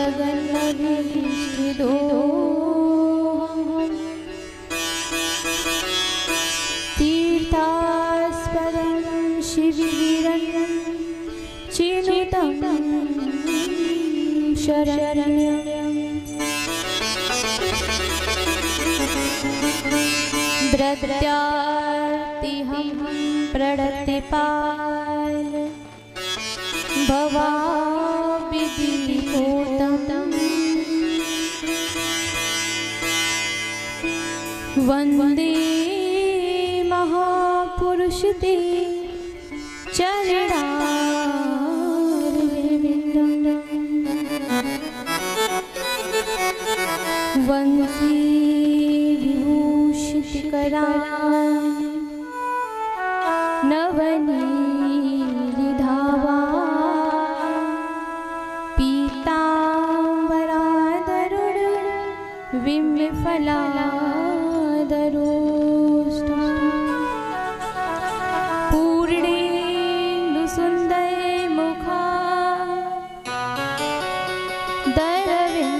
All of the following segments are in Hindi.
जगन्नभीष्टिदो तीर्थास्पदं शिविरं चिनुतं शरण्यं ब्रत्यार्तिहं प्रणतिपाल भवाविदिपोतं वन्दे महापुरुषते चरणारविन्दं वंशी विभूषितकरान् नवनीतधावा पीताम्बराधरुण विम्फलाधरोष्टा पूर्णेन्दुसुन्दरमुखा दरविन्दिनेत्रा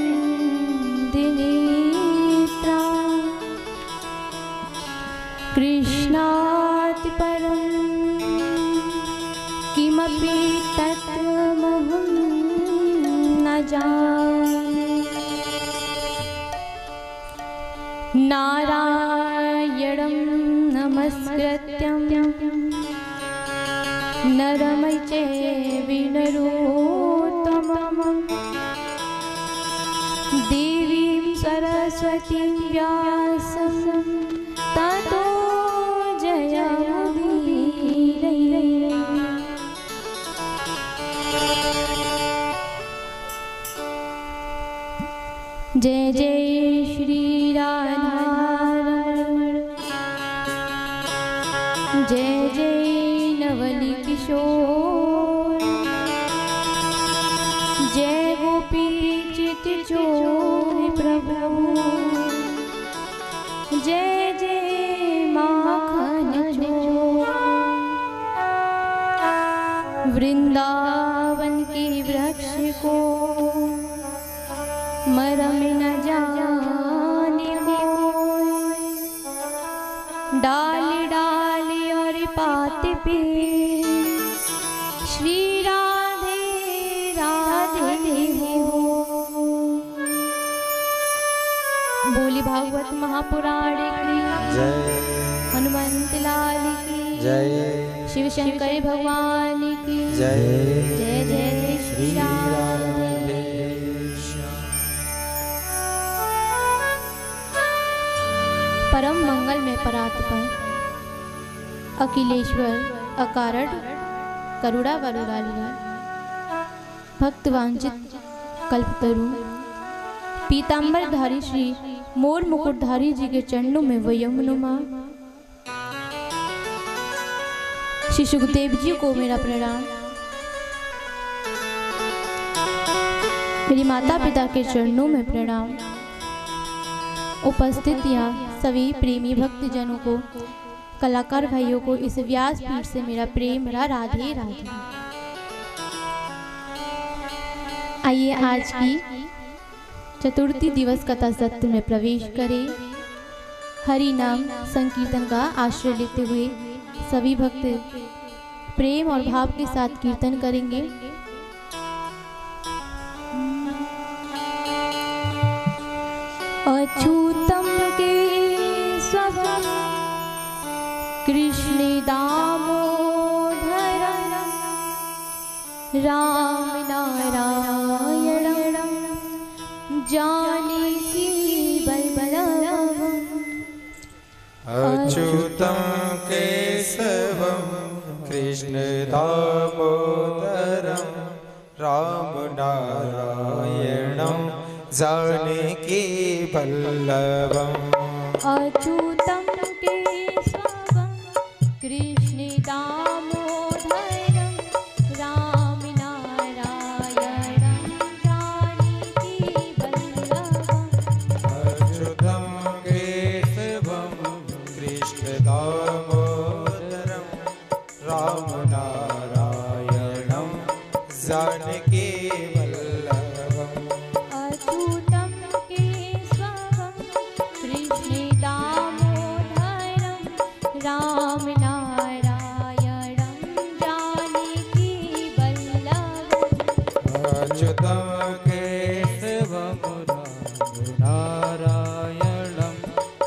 कृष्णाति परं किमपि तत्त्वमहं न जाने। नारायणं नमस्कृत्यं नरं चैव नरोत्तमं देवीं सरस्वतीं व्यासं ततो जयमुदीरये। जय जय श्री राधारमण, जय जय नवल किशोर, जय गोपी चित चोर प्रभु, जय जय माखन चोर। वृंदावन के वृक्ष को मरम न जाने कोई, डाल डाल और पात पे श्री राधे राधे हो। बोली भागवत महापुराण की जय, हनुमंत लाल की जय, शिव शंकर भगवान की जय। जय जय श्री राम। परम मंगल में परात्पर अखिलेश्वर अकारण करुणा वरुणाली भक्त वांछित कल्पतरु पीतांबरधारी श्री मोर मुकुटधारी जी के चरणों में वयम नुमा। श्री सुखदेव जी को मेरा प्रणाम। मेरी माता पिता के चरणों में प्रणाम। उपस्थित यहाँ सभी प्रेमी भक्तजनों को, कलाकार भाइयों को इस व्यासपीठ से मेरा प्रेम राधे राधे। आइए आज की चतुर्थी दिवस कथा सत्र में प्रवेश करें। हरि नाम संकीर्तन का आश्रय लेते हुए सभी भक्त प्रेम और भाव के साथ कीर्तन करेंगे। अच्युतम केशवम कृष्ण दामोदरम राम नारायणं जानकी वल्लभम। अच्युतं केशवं कृष्ण दामोदरं राम नारायणं जानकी वल्लभम्। अच्युतं केशवं कृष्ण दामोदरं राम नारायणं जानकी वल्लभम्। अच्युतं केशवं कृष्ण दामोदरं राम नारायणं जानकी वल्लभम्। अच्युतं केशवं नारायणं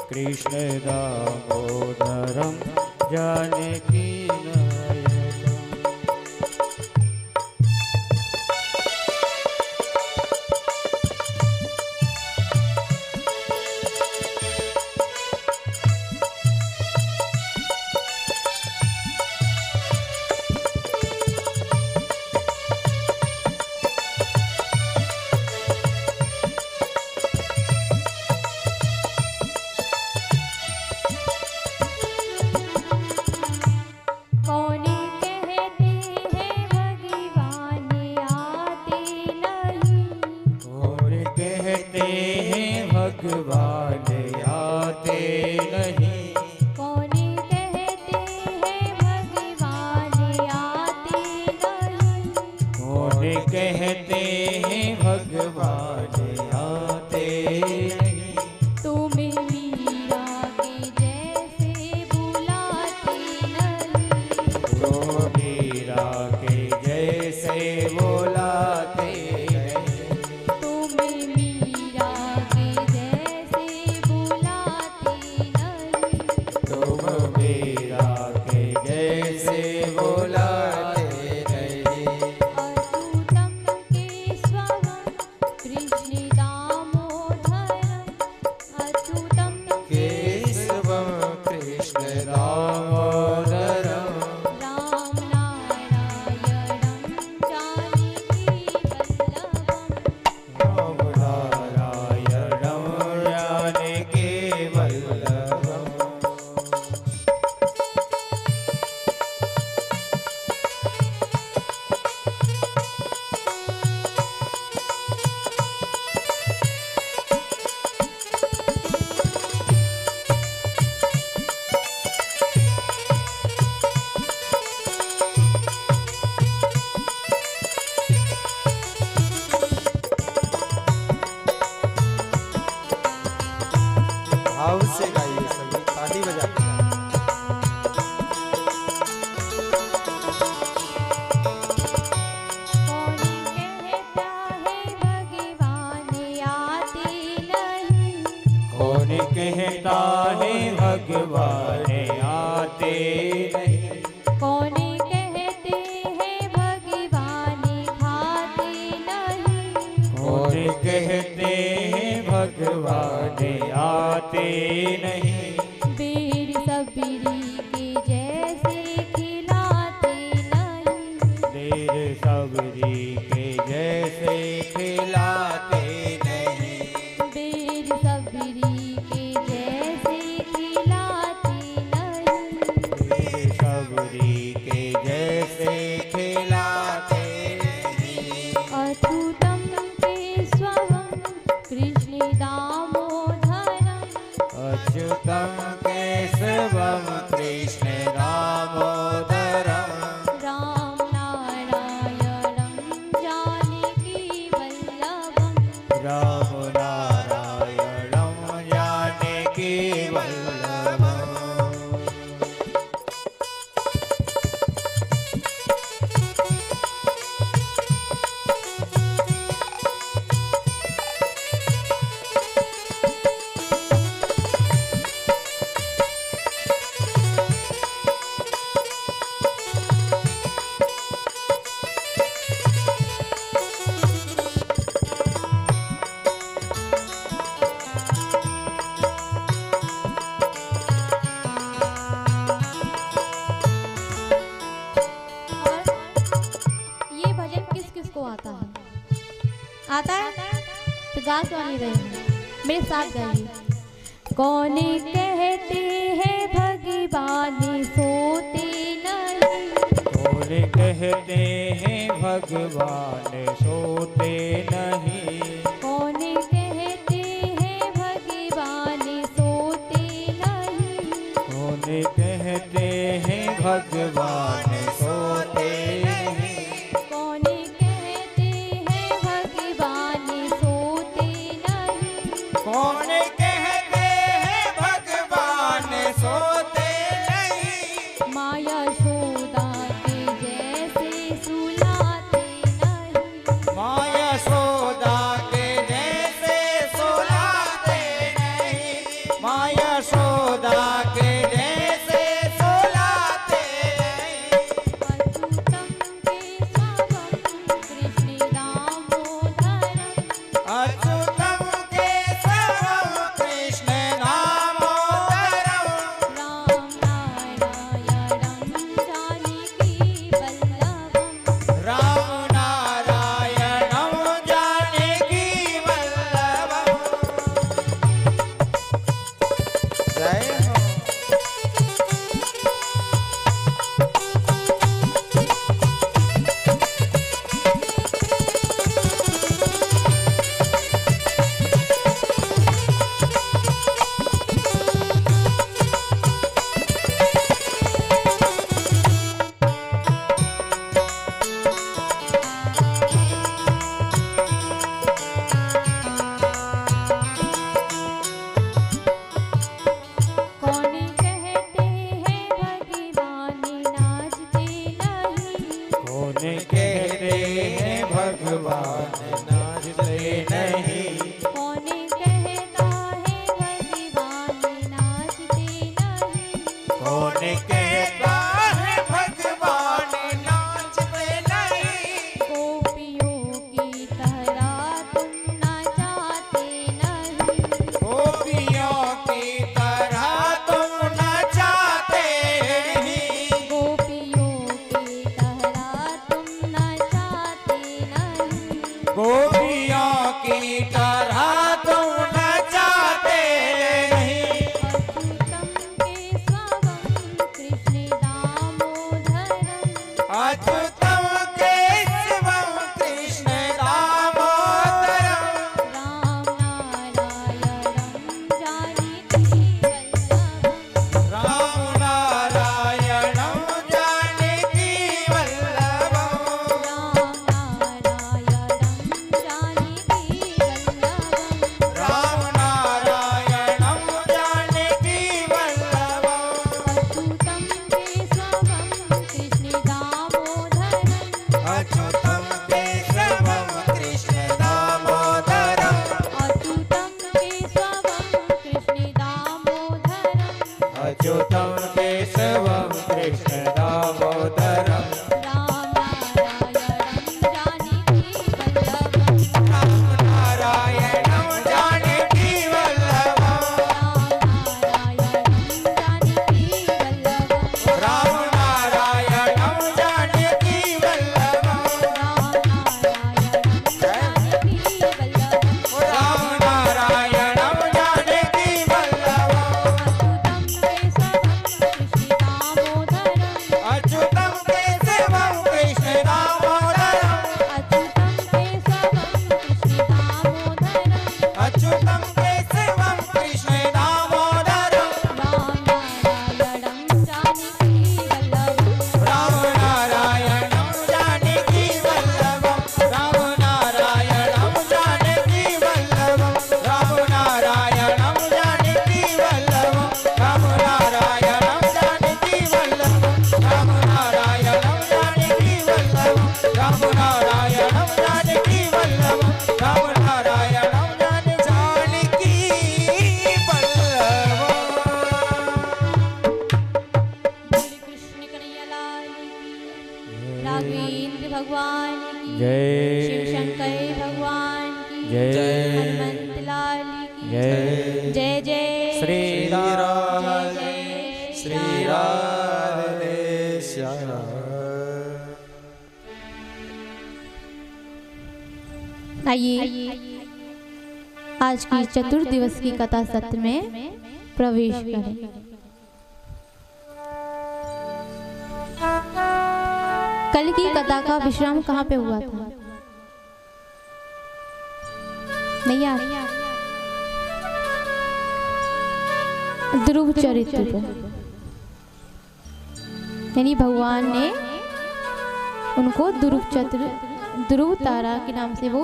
कृष्ण दामोदरं जानकी नायकम्। भगवान आते नहीं, कौन कहते हैं भगवान आते नहीं, कौन कहते हैं भगवान आते नहीं। तुम्हें मीरा के जैसे बुलाते नहीं, तो मीरा के जैसे बुलाते नहीं, तुम्हें मीरा के जैसे बुलाते नहीं, तुम मीरा के जैसे बुलाते नहीं। अच्युतं केशवं कृष्ण दामोदरं, अच्युतं केशवं कृष्ण दामोदरं राम नारायणं जानकी वल्लभं, राम नारायणं जानकी वल्लभम्। भाव से गाइए सभी, ताली बजा के गाइए। कौन कहता है भगवान आते नहीं, कौन कहता है भगवान आते नहीं, कौन कहते हैं भगवान खाते नहीं, कौन कहते हैं भगवान आते नहीं। बेर सबरी के जैसे खिलाते नहीं, देर सबरी के जैसे खिलाते नहीं, बेर सबरी के जैसे खिलाते नहीं, देर सबरी के जैसे खिलाते नहीं। अच्युतं केशवं कृष्ण दामोदरं, अच्युतं केशवं कृष्ण दामोदरं राम नारायणं जानकी वल्लभं, राम नारायणं जानकी वल्लभम्। और ये भजन किस किस को आता है? आता है तो गा क्यों नहीं रहे हैं? मेरे साथ गाइए। कौन कहते हैं भगवान सोते नहीं, कौन कहते हैं भगवान सोते नहीं, कौन कहते हैं भगवान सोते नहीं, कौन कहते हैं भगवान सोते नहीं, कौन कहते हैं भगवान सोते नहीं, कौन कहते हैं भगवान सोते नहीं, माया यशोदा के जैसे सुलाते नहीं, माँ नाचते नहीं। कौन कहता है भगवान नाचते नहीं। कौन कहता है भगवान नाचते नहीं। गोपियों की तरह तुम नाचाते नहीं। गोपियों की तरह तुम नाचते नहीं। गोपियों की तरह तुम नाचाते नहीं। गोपियों की तरह तुम नाचते नहीं। अच्युतम केशवम कृष्ण दामोदरम। अच्युतम केशवम कृष्ण दामोदरम। राम नारायणं जानकी वल्लभम। अच्युतम केशवम कृष्ण दामोदरम। अच्युतम केशवम कृष्ण दामोदरम। अच्युतम केशवम कृष्ण दामोदरम। राम नारायणं जानकी वल्लभम। राम नारायणं जानकी वल्लभम। राम नारायणं जानकी वल्लभम। अच्युतम केशवम कृष्ण दामोदरम। अच्युतम केशवम कृष्ण दामोदरम। राम नारायणं जानकी वल्लभम। राम नारायणं जानकी वल्लभम। राम नारायणं जानकी वल्लभम। राम नारायणं जानकी वल्लभम। राम नारायणं जानकी वल्लभम। राम नारायणं जानकी वल्लभम। राम नारायणं जानकी वल्लभम। कृष्ण कन्हैया लाल की, राघवेंद्र भगवान की, जय। शिव शंकर भगवान की, जय। हनुमंत लाल की, जय। जय जय श्री राम। जय श्री राधे श्याम। आइए आज की चतुर्दिवस की कथा सत्र में प्रवेश करें। कल की कथा का विश्राम कहाँ पे हुआ था? नहीं यार, ध्रुव चरित्र पे, यानी भगवान ने उनको ध्रुव तारा के नाम से वो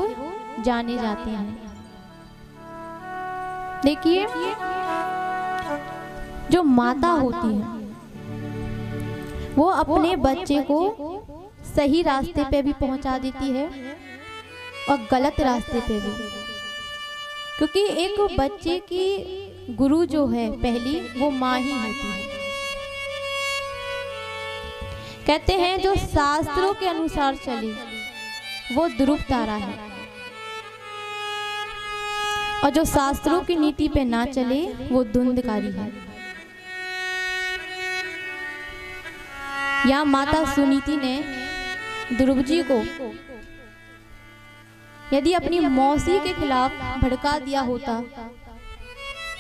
जाने जाते हैं। देखिए, जो माता होती है वो अपने बच्चे को सही रास्ते पे भी पहुंचा देती है और गलत रास्ते पे भी, क्योंकि एक बच्चे की गुरु जो है पहली वो माँ ही होती है। कहते हैं जो शास्त्रों के अनुसार चले वो ध्रुव तारा है, और जो शास्त्रों की नीति पे ना चले वो धुंधकारी है। यहाँ माता सुनीति ने ध्रुव जी को यदि अपनी मौसी के खिलाफ भड़का दिया होता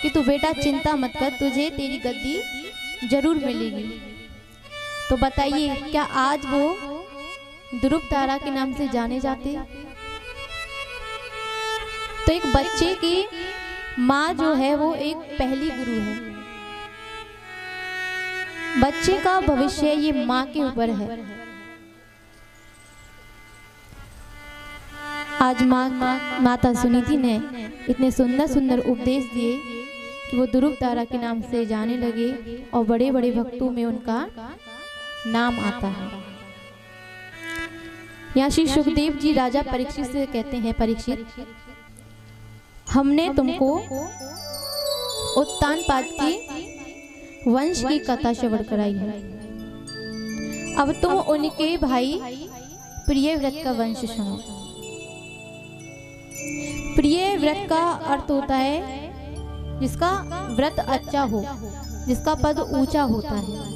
कि तू बेटा चिंता मत कर, तुझे तेरी गद्दी जरूर मिलेगी, तो बताइए क्या आज वो ध्रुव तारा के नाम से जाने जाते? तो एक बच्चे की माँ जो है वो एक पहली गुरु है। बच्चे का भविष्य ये माँ के ऊपर है। आज माता सुनीति ने इतने सुंदर सुंदर उपदेश दिए कि वो ध्रुव तारा के नाम से जाने लगे और बड़े बड़े भक्तों में उनका नाम आता है। यहाँ श्री सुखदेव जी राजा परीक्षित से कहते हैं, परीक्षित हमने तुमको उत्तानपाद के वंश की कथा श्रवण कराई है, अब तुम उनके भाई प्रियव्रत का वंश सुनो। प्रियव्रत का अर्थ होता है जिसका व्रत अच्छा हो, जिसका पद ऊंचा होता है।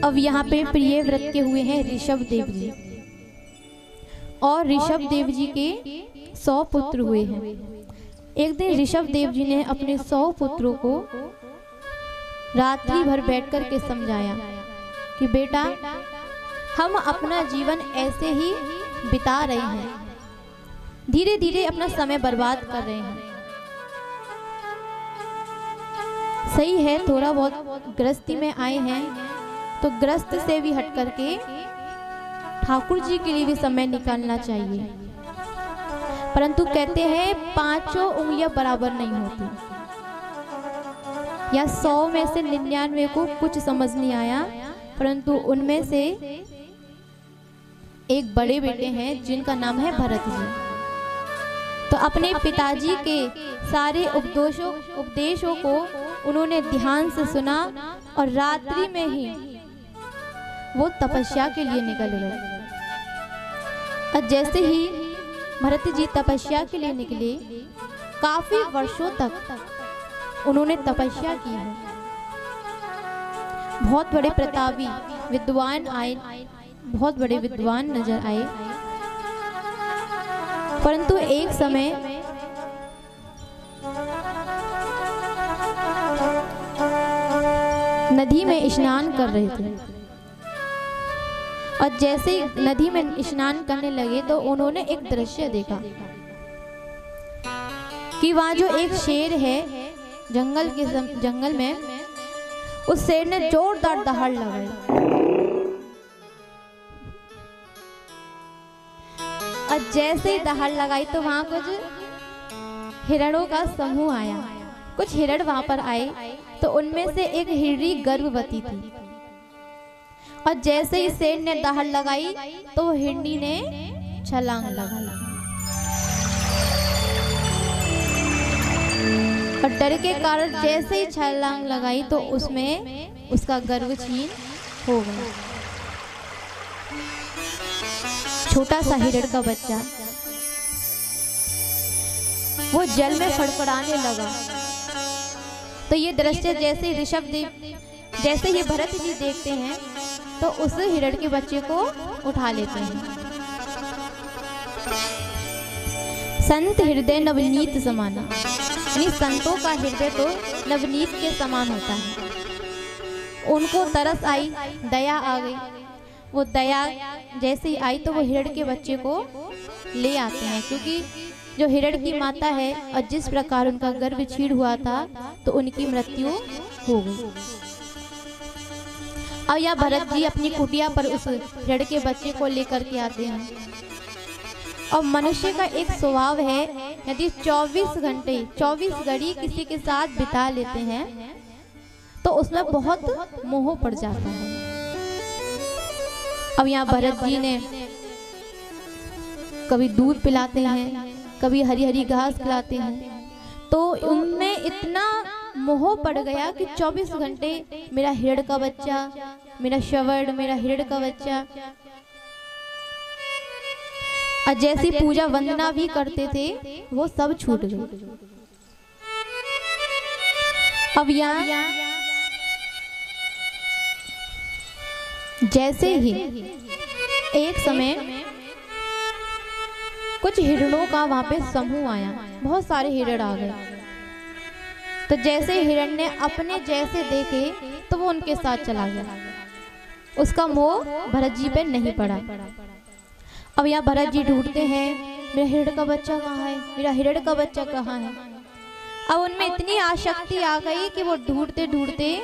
अब यहाँ पे प्रियव्रत के हुए हैं ऋषभ देव जी, और ऋषभ देव जी के 100 पुत्र हुए हैं। एक दिन ऋषभ देव जी ने अपने 100 पुत्रों को रात्रि भर बैठकर के समझाया कि बेटा, हम अपना जीवन ऐसे ही बिता रहे हैं, धीरे धीरे अपना समय बर्बाद कर रहे हैं। सही है, थोड़ा बहुत गृहस्थी में आए हैं तो गृहस्थ से भी हट करके ठाकुर जी के लिए भी समय निकालना चाहिए, परंतु कहते हैं 5 उंगलियां बराबर नहीं होती। या 100 में से 99 को कुछ समझ नहीं आया, परंतु उनमें से एक बड़े बेटे हैं जिनका नाम है भरत जी। तो अपने पिताजी के सारे उपदेशों को उन्होंने ध्यान से सुना और रात्रि में ही वो तपस्या के लिए निकल गए। और जैसे ही भरत जी तपस्या के लिए निकले, काफी वर्षों तक उन्होंने तपस्या की है। बहुत बड़े प्रतापी विद्वान आए, बहुत बड़े विद्वान नजर आए, परंतु एक समय नदी में स्नान कर रहे थे, और जैसे ही नदी में स्नान करने लगे तो उन्होंने एक दृश्य देखा कि वहां जो एक शेर है जंगल में, उस शेर ने जोरदार दहाड़ लगाई। और जैसे ही दहाड़ लगाई तो वहां कुछ हिरणों का समूह आया। कुछ हिरण वहां पर आए तो उनमें से एक हिरणी गर्भवती थी, और जैसे ही शेर ने दहाड़ लगाई तो हिरणी ने छलांग लगाई, और डर के कारण जैसे ही छलांग लगाई तो उसमें उसका गर्भ छीन हो गया। छोटा सा हिरण का बच्चा वो जल में फड़फड़ाने लगा। तो ये दृश्य जैसे ऋषभ देव, जैसे ही भरत जी देखते हैं तो उस हिरण के बच्चे को उठा लेते हैं। संत हृदय नवनीत समाना, यानी संतों का हृदय तो नवनीत के समान होता है। उनको तरस आई, दया आ गई। वो दया जैसे ही आई तो वो हिरण के बच्चे को ले आते हैं, क्योंकि जो हिरण की माता है और जिस प्रकार उनका गर्भ छीड़ हुआ था तो उनकी मृत्यु हो गई। अब यह भरत जी अपनी कुटिया पर उस हिरण के बच्चे को लेकर के आते हैं। और मनुष्य का एक स्वभाव है, यदि 24 घड़ी किसी के साथ बिता लेते हैं तो उसमें बहुत मोह पड़ जाता है। अब यहाँ भरत जी ने कभी दूध पिलाते हैं, कभी हरी हरी घास खिलाते हैं, तो उनमें इतना मोह पड़ गया कि 24 घंटे मेरा हिरण का बच्चा, मेरा श्रवण, मेरा हिरण का बच्चा। और जैसी पूजा वंदना भी करते थे वो सब छूट गई। अब यहाँ जैसे ही एक समय कुछ हिरणों का वहां पे समूह आया, बहुत सारे हिरण आ गए। तो जैसे हिरण ने अपने जैसे देखे तो वो उनके साथ चला गया। उसका मोह भरत जी पे नहीं पड़ा। अब यहाँ भरत जी ढूंढते हैं, मेरा हिरण का बच्चा कहाँ है, मेरा हिरण का बच्चा कहाँ है। अब उनमें इतनी आसक्ति आ गई कि वो ढूंढते ढूंढते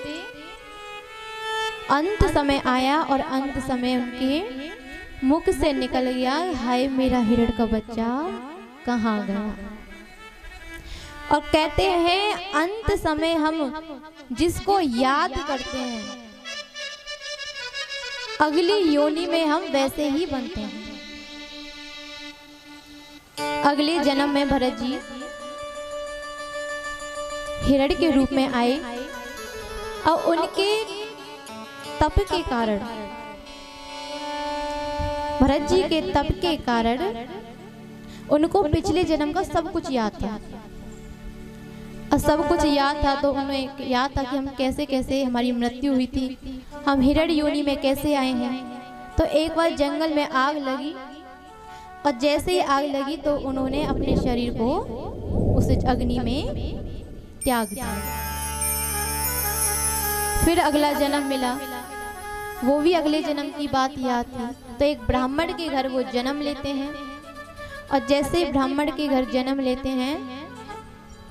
अंत समय आया, और अंत समय उनके मुख से निकल गया, हाय मेरा हिरण का बच्चा कहाँ गया। और कहते हैं अंत समय हम जिसको याद करते हैं अगली योनि में हम वैसे ही बनते हैं। अगले जन्म में भरत जी हिरण के रूप में आए और उनके तप के कारण, भरत जी के तप के कारण उनको पिछले जन्म का सब कुछ याद था। और सब कुछ याद था तो उन्हें याद था कि हम कैसे कैसे हमारी मृत्यु हुई थी, हम हिरण योनि में कैसे आए हैं। तो एक बार जंगल में आग लगी और जैसे ही आग लगी तो उन्होंने अपने शरीर को उस अग्नि में त्याग दिया। फिर अगला जन्म मिला, वो भी अगले जन्म की बात याद थी। तो एक ब्राह्मण के घर वो जन्म लेते हैं और जैसे ब्राह्मण के घर जन्म लेते हैं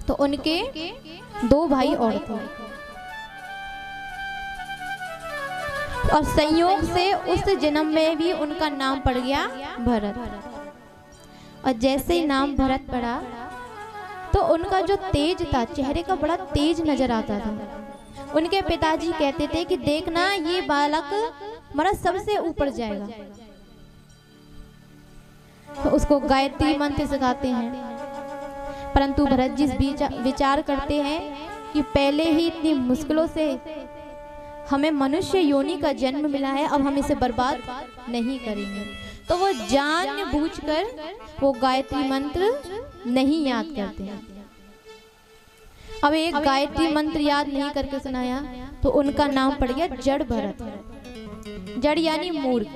तो उनके 2 भाई और थे और संयोग से उस जन्म में भी उनका नाम पड़ गया भरत। और जैसे ही नाम भरत पड़ा तो उनका जो तेज था, चेहरे का बड़ा तेज नजर आता था। उनके पिताजी कहते थे कि देखना ये बालक हमारा सबसे ऊपर जाएगा। तो उसको गायत्री मंत्र सिखाते हैं, परंतु भरत जी विचार करते हैं कि पहले ही इतनी मुश्किलों से हमें मनुष्य योनि का जन्म मिला है, अब हम इसे बर्बाद नहीं करेंगे। तो वो जानबूझकर वो गायत्री मंत्र नहीं याद करते हैं। अब एक गायत्री मंत्र याद नहीं करके सुनाया तो उनका नाम पड़ गया जड़ भरत। जड़ यानी मूर्ख।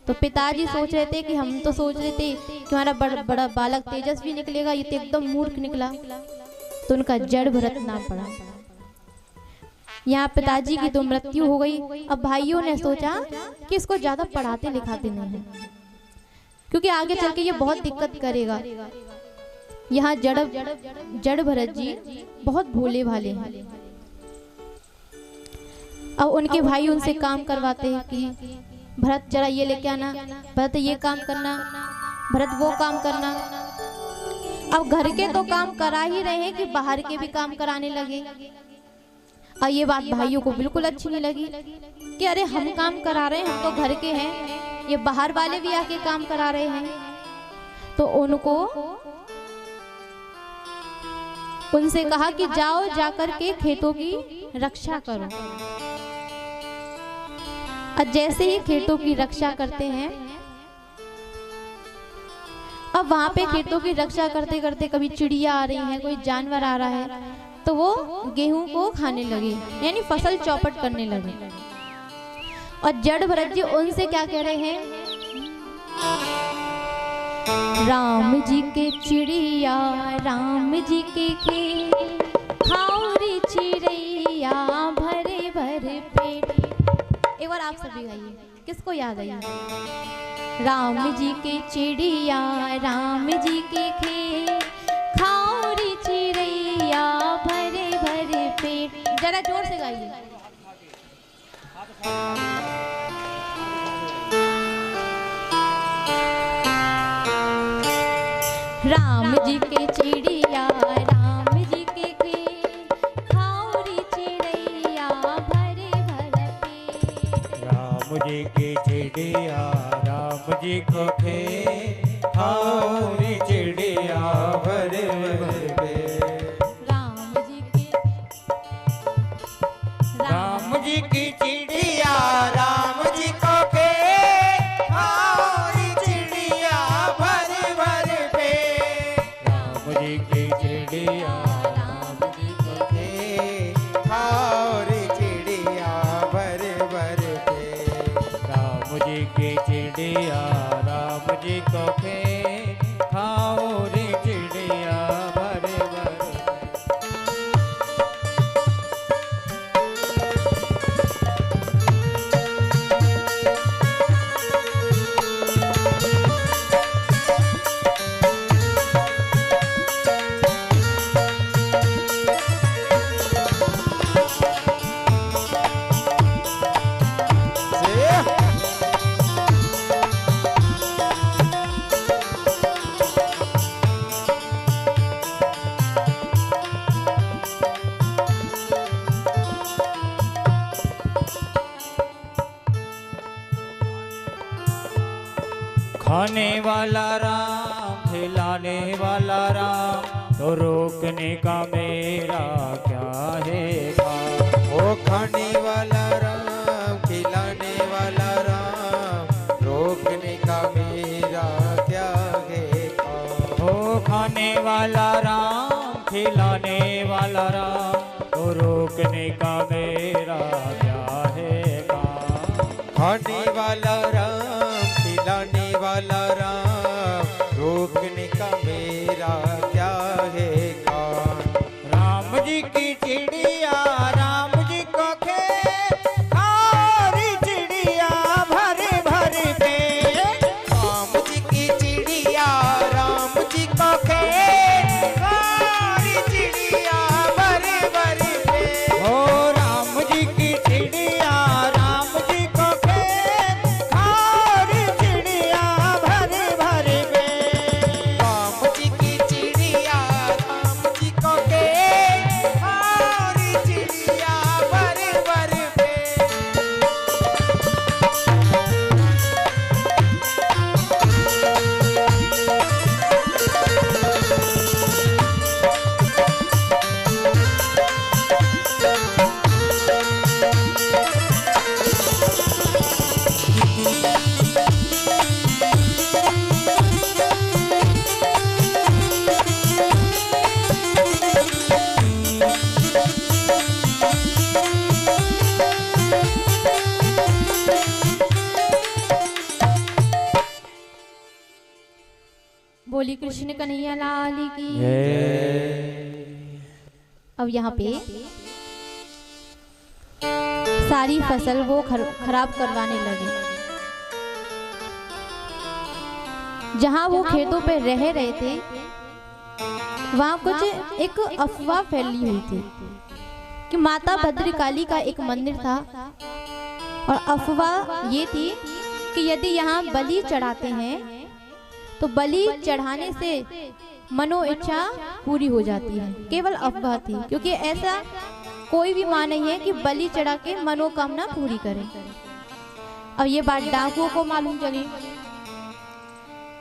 तो पिताजी सोच रहे थे कि हम तो सोच रहे थे कि हमारा बड़ा बालक तेजस्वी निकलेगा, ये तो एकदम मूर्ख निकला। तो उनका जड़ भरत नाम पड़ा। यहाँ पिताजी की तो मृत्यु हो गई। अब भाइयों ने सोचा कि इसको ज्यादा पढ़ाते लिखाते नहीं है, क्योंकि आगे चल के ये बहुत दिक्कत करेगा। यहाँ जड़ भरत जी बहुत भोले भाले हैं। अब उनके भाई उनसे काम करवाते हैं कि भरत जरा ये लेके आना, भरत ये काम करना, भरत वो काम करना। अब घर के तो काम करा ही रहे हैं कि बाहर के भी काम कराने लगे। और ये बात भाइयों को बिल्कुल अच्छी नहीं लगी कि अरे हम काम करा रहे हैं, हम तो घर के हैं, ये बाहर वाले भी आके काम करा रहे हैं। तो उनसे कहा कि जाओ जाकर के खेतों की रक्षा करो। और जैसे ही खेतों की रक्षा करते हैं, अब वहां पे खेतों की रक्षा करते करते कभी चिड़िया आ रही है, कोई जानवर आ रहा है, तो वो गेहूं को खाने लगे, यानी फसल चौपट करने लगे। और जड़ भरत जी उनसे क्या कह रहे हैं, राम जी के चिड़िया, राम जी के खेत, खाओ रे चिड़ैया भरे भरे पेट। एक बार आप सभी गाइए, किसको याद आई? राम जी के चिड़िया, राम जी के खेत, खाओ रे चिड़ैया भरे भरे पेट। जरा जोर से गाइए। राम जी के चिड़िया, राम जी के खेत, खाओ रे चिड़ैया भरे भरे पेट। राम जी के चिड़िया, राम जी को खेत, खाओ रे चिड़िया भरे भरे पेट। राम जी की चिड़िया, राम जी को खेत, खाओ रे चिड़िया भरे भरे पेट। राम जी की चिड़िया, राम जी को खेत, खाओ रे चिड़िया भरे भरे पेट। राम जी की चिड़िया, राम जी को खेत, खाओ रे चिड़िया भरे भरे पेट। खाने वाला राम खिलाने वाला राम तो रोकने का मेरा क्या है काम। ओ खाने वाला राम खिलाने वाला राम रोकने का मेरा क्या है काम। ओ खाने वाला राम खिलाने वाला राम तो रोकने का मेरा क्या है काम। खाने वाला राम खिलाने वाला राम रोकने का मेरा क्या है काम। राम जी की चिड़िया राम जी को खेत खारी चिड़िया भर भर पेट। राम जी की चिड़िया राम जी को खेत सारी चिड़िया भर भर पेट। ओ राम जी की चिड़िया राम जी को खेत खारी चिड़िया भर भर पेट। राम जी की चिड़िया राम जी को खेत सारी चिड़िया भर भर पेट। बोली कृष्ण कन्हैया लाल की। अब यहाँ पे सारी फसल वो खराब करवाने लगे। जहाँ वो खेतों पे रह रहे थे वहाँ कुछ एक अफवाह फैली हुई थी कि माता भद्रकाली का एक मंदिर था और अफवाह ये थी कि यदि यहाँ बलि चढ़ाते हैं तो बलि चढ़ाने से मनो इच्छा पूरी हो जाती है। केवल अफवाह थी, क्योंकि ऐसा कोई भी मां नहीं है कि बलि चढ़ा के मनोकामना पूरी करे। अब ये बात डाकुओं को मालूम चली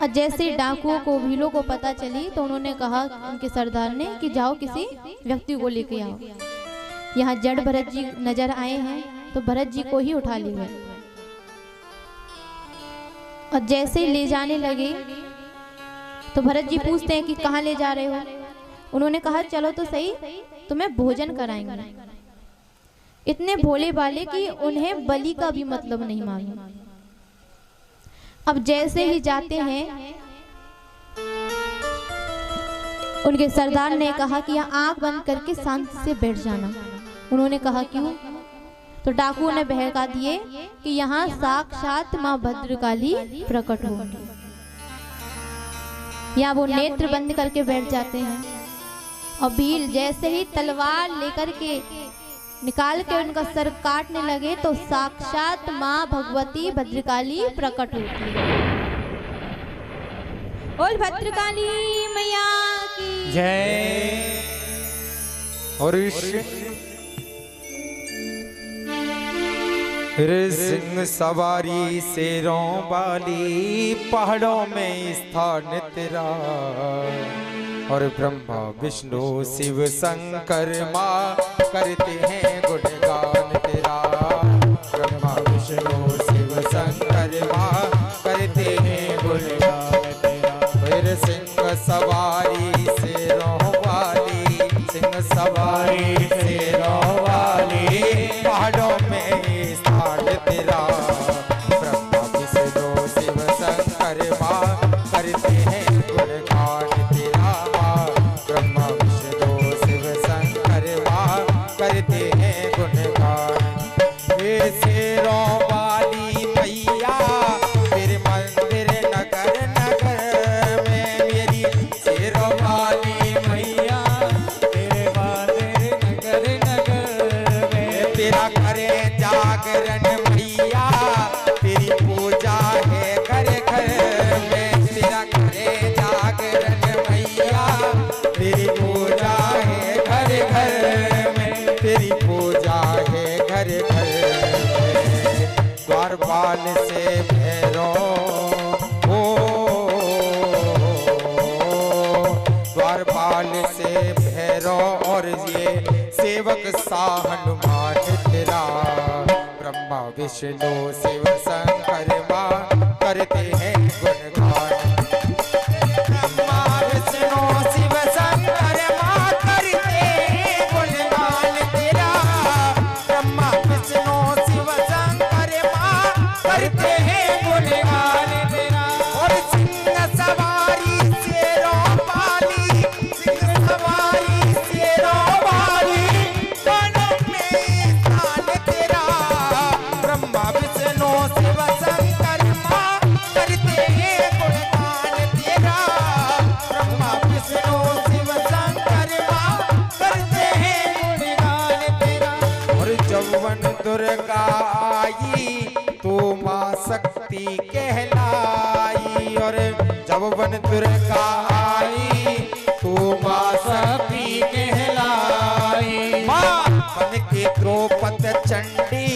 और जैसे डाकुओं को भीलों को पता चली तो उन्होंने कहा उनके सरदार ने कि जाओ किसी व्यक्ति को लेके आओ। यहाँ जड़ भरत जी नजर आए हैं तो भरत जी को ही उठा लिए और जैसे ही ले जाने लगे तो भरत जी पूछते हैं कि कहाँ ले जा रहे हो। उन्होंने कहा चलो तो सही, तुम्हें भोजन कराएंगे। इतने भोले भाले कि उन्हें बलि का भी मतलब नहीं मालूम। अब जैसे ही जाते हैं उनके सरदार ने कहा कि यहाँ आंख बंद करके शांति से बैठ जाना। उन्होंने कहा क्यों? तो डाकुओं ने बहका दिए कि यहाँ साक्षात माँ भद्रकाली प्रकट होगी। यहाँ वो नेत्र बंद करके बैठ जाते हैं और भील जैसे ही तलवार लेकर के निकाल के उनका सर काटने लगे तो साक्षात माँ भगवती भद्रकाली प्रकट होती है। बोल भद्रकाली मैया की जय। और सिंह सवारी शेरों वाली पहाड़ों में स्थान तेरा और ब्रह्मा विष्णु शिव शंकर माँ करते हैं गुणगान तेरा। ब्रह्मा विष्णु शिव शंकर माँ करते हैं गुणगान तेरा। फिर सिंह सवारी शेरों वाली सिंह सवारी शेरों वाली पहाड़ों में स्थान तेरा। ब्रह्मा विष्णु शिव शंकर माँ करते हैं गुणगान तेरा। ब्रह्मा विष्णु शिव शंकर माँ करते हैं गुणगान। हे शेरों वाली मैया फिर मंदिर नगर नगर में मेरी शेरों वाली पर बाल से भैरव और ये सेवक सा हनुमान तेरा। ब्रह्मा विष्णु शिव शंकर मां करते हैं गुणगान। ब्रह्मा विष्णु शिव शंकर मां करते हैं गुणगान तेरा। ब्रह्मा विष्णु शिव शंकर मां करते हैं गुणगान तेरा। और सिंह सवारी शेरों वाली, सिंह सवारी शेरों वाली दोनों में स्थान तेरा। ब्रह्मा विष्णु शिव शंकर मां करते हैं गुणगान तेरा। ब्रह्मा विष्णु शिव शंकर मां करते हैं गुणगान तेरा। और जौवन दुर्गा आई तो मां शक्ति कहलाई। और जौवन दुर्गा आई तो मां शक्ति कहलाई। मां बन के द्रौपदी चंडी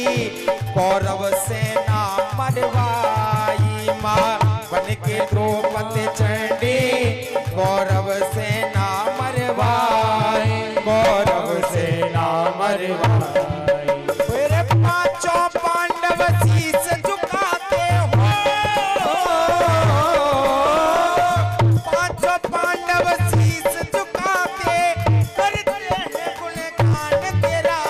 कौरव सेना मरवाई। मां बन के द्रौपदी चंडी कौरव सेना मरवाई। कौरव सेना मरवाई। मेरे पांचों पांडव शीश झुकाते हो। पांचों पांडव शीश झुकाते करते हैं गुणगान तेरा।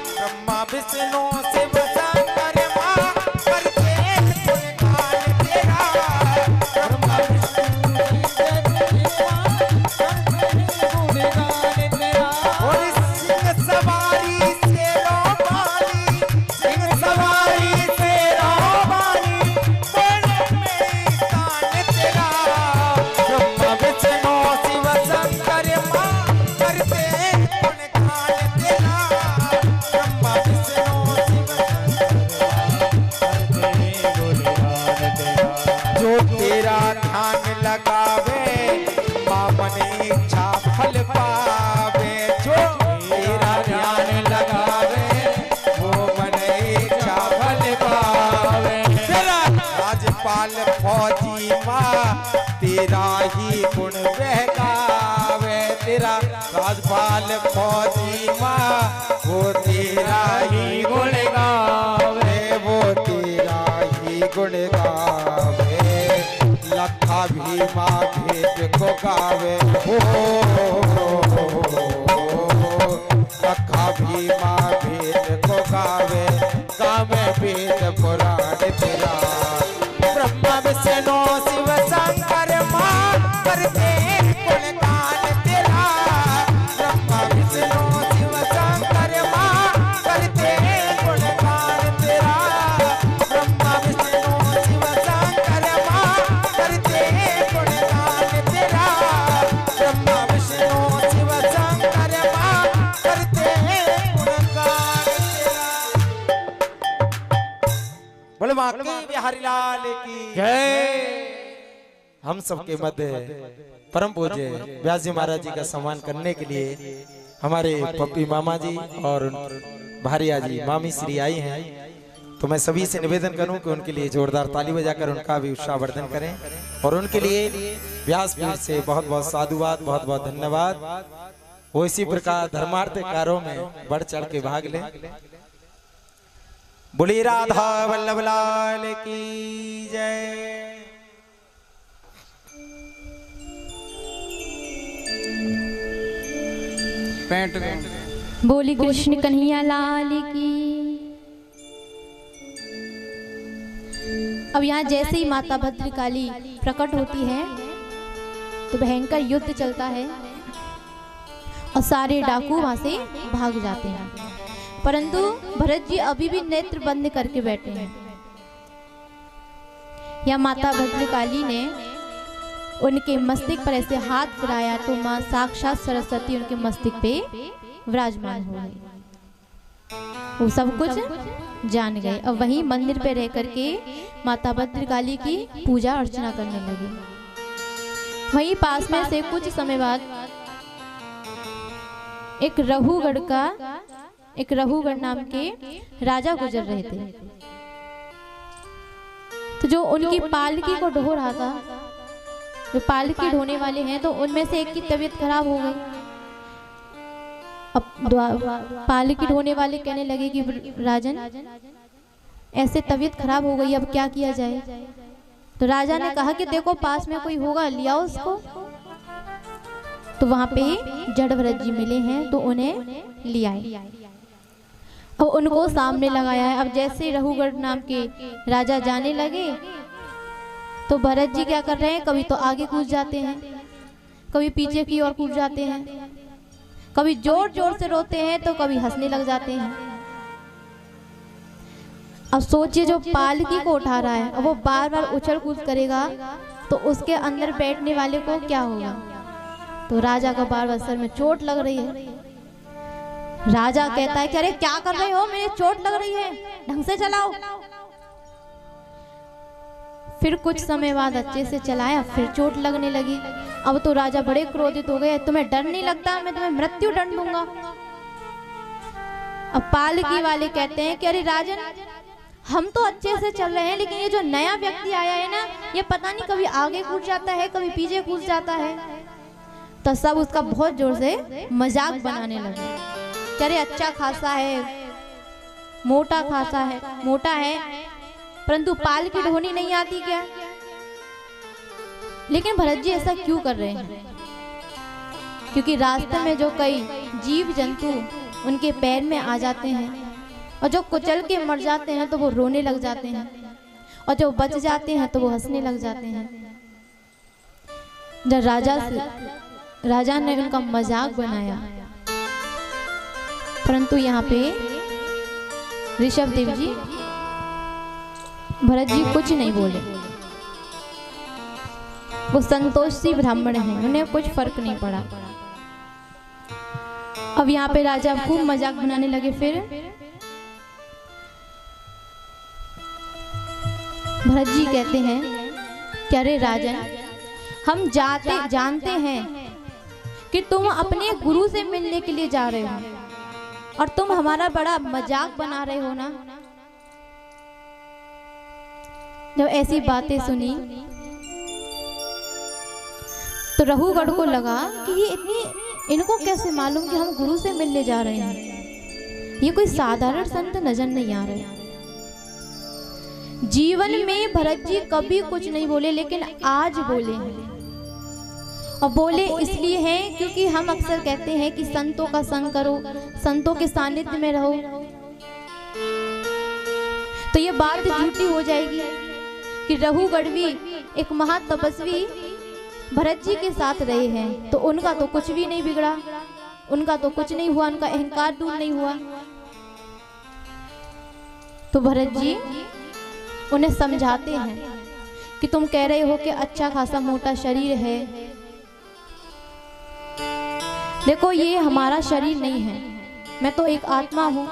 ब्रह्मा विष्णु शिव शंकर मां करते हैं गुणगान तेरा। ब्रह्मा विष्णु और सिंह सवारी शेरों वाली, सिंह सवारी शेरों वाली दोनों में स्थान तेरा। ब्रह्मा विष्णु शिव शंकर मां करते हैं गुणगान तेरा। ब्रह्मा विष्णु शिव जो तेरा ध्यान लगावे मां मन इच्छा फल पावे। जो तेरा ध्यान लगावे वो मन इच्छा फल पावे। तेरा राजपाल फौजी मां तेरा ही गुण बहकावे। तेरा राजपाल फौजी मां वो तेरा ही गुण गावे। वो तेरा ही गुण गावे। लखा भीमा भेद को गावे हो। लखा भीमा भेद को गावे। गावे वेद पुराण तेरा। ब्रह्मा विष्णु शिव शंकर मां करते हैं गुणगान तेरा। ब्रह्मा विष्णु शिव शंकर मां करते हैं गुणगान तेरा। ब्रह्मा विष्णु शिव शंकर मां करते हैं गुणगान तेरा। ब्रह्मा विष्णु शिव शंकर मां करते हैं गुणगान तेरा। बोले मां के बिहारी लाल की जय। हम सबके मध्य परम पूज्य व्यास जी महाराज जी का सम्मान करने के लिए हमारे पप्पी मामा जी और भारिया जी मामी श्री आई हैं। तो मैं सभी से निवेदन करूं कि उनके लिए जोरदार ताली बजाकर उनका भी उत्साहवर्धन करें। और उनके लिए व्यासपीठ से बहुत बहुत साधुवाद, बहुत बहुत धन्यवाद। वो इसी प्रकार धर्मार्थ कार्यों में बढ़ चढ़ के भाग लें। बोली राधा वल्लभ लाल की जय। बोली कृष्ण कन्हैया लाल की। अब यहाँ जैसे ही माता भद्रकाली प्रकट होती है तो भयंकर युद्ध चलता है और सारे डाकू वहां से भाग जाते हैं। परंतु भरत जी अभी भी नेत्र बंद करके बैठे हैं। या माता भद्रकाली ने उनके मस्तक पर ऐसे हाथ फिराया तो मां साक्षात सरस्वती उनके मस्तक पे विराजमान हो गई। वो सब कुछ जान गए। अब वहीं मंदिर पे रह करके माता भद्रकाली की पूजा अर्चना करने लगे। वहीं पास में से कुछ समय बाद एक रघुगढ़ नाम के राजा गुजर रहे थे। तो जो उनकी पालकी को ढो रहा था जो पालकी ढोने वाले हैं, तो उनमें से एक की तबीयत खराब हो गई। अब पालकी ढोने वाले कहने लगे कि राजन, ऐसे तबीयत खराब हो गई, अब क्या किया जाए? तो राजा ने कहा कि देखो पास में कोई होगा, लिया उसको। तो वहां पे जड़ भरत जी मिले हैं, तो उन्हें लिया और उनको सामने लगाया है। अब जैसे रघुगढ़ नाम के राजा जाने लगे, तो भरत जी क्या कर रहे हैं, कभी तो आगे कूद जाते हैं, कभी पीछे की ओर कूद जाते हैं, कभी जोर जोर से रोते हैं, तो कभी हंसने लग जाते हैं। अब सोचिए, जो पालकी को उठा रहा है, अब वो बार बार उछल कूद करेगा, तो उसके अंदर बैठने वाले को क्या होगा? तो राजा का बार बार सर में चोट लग रही है। राजा कहता है कि अरे क्या कर रहे हो, मेरे चोट लग रही है, ढंग से चलाओ। फिर कुछ समय बाद अच्छे से चलाया, फिर चोट लगने लगी। अब तो राजा बड़े क्रोधित हो गए, तुम्हें डर नहीं लगता, मैं तुम्हें मृत्यु दंड दूंगा। अब पालकी वाले कहते हैं कि अरे राजन, हम तो अच्छे से चल रहे हैं, लेकिन ये जो नया व्यक्ति आया है ना, ये पता नहीं कभी आगे कूद जाता है, कभी पीछे कूद जाता है। तो सब उसका बहुत जोर से मजाक बनाने लगे। अरे अच्छा खासा है, मोटा खासा है, मोटा है, परंतु पालकी ढोनी नहीं आती क्या? लेकिन भरत जी ऐसा क्यों कर रहे हैं? क्योंकि रास्ते में जो कई जीव जंतु उनके पैर में आ जाते हैं, और जो कुचल के मर जाते हैं तो वो रोने लग जाते हैं, और जो बच जाते हैं तो वो हंसने लग जाते हैं। जब राजा ने उनका मजाक बनाया, परंतु यहाँ पे ऋषभ देव जी, भरत जी कुछ नहीं बोले। वो संतोषी ब्राह्मण हैं, उन्हें कुछ फर्क नहीं पड़ा। अब यहाँ पे राजा खूब मजाक बनाने लगे। फिर भरत जी कहते हैं कि अरे राजन, हम जानते हैं कि तुम अपने गुरु से मिलने के लिए जा रहे हो, और तुम हमारा बड़ा मजाक बना रहे हो ना। जब ऐसी बातें सुनी, तो रघुगढ़ को लगा कि ये इनको कैसे मालूम कि हम गुरु से मिलने जा रहे हैं? ये कोई साधारण संत नजर नहीं आ रहे। जीवन में भरत जी कभी कुछ नहीं बोले, लेकिन आज बोले हैं। और बोले इसलिए हैं क्योंकि हम अक्सर कहते हैं कि संतों का संग करो, संतों के सानिध्य में रहो, तो ये बात झूठी हो जाएगी कि रघुगढ़वी एक महातपस्वी भरत जी के साथ रहे हैं, तो उनका तो कुछ भी नहीं बिगड़ा, उनका तो कुछ नहीं हुआ, उनका अहंकार दूर नहीं हुआ। तो भरत जी उन्हें समझाते हैं कि तुम कह रहे हो कि अच्छा खासा मोटा शरीर है, देखो ये हमारा शरीर नहीं है, मैं तो एक आत्मा हूं।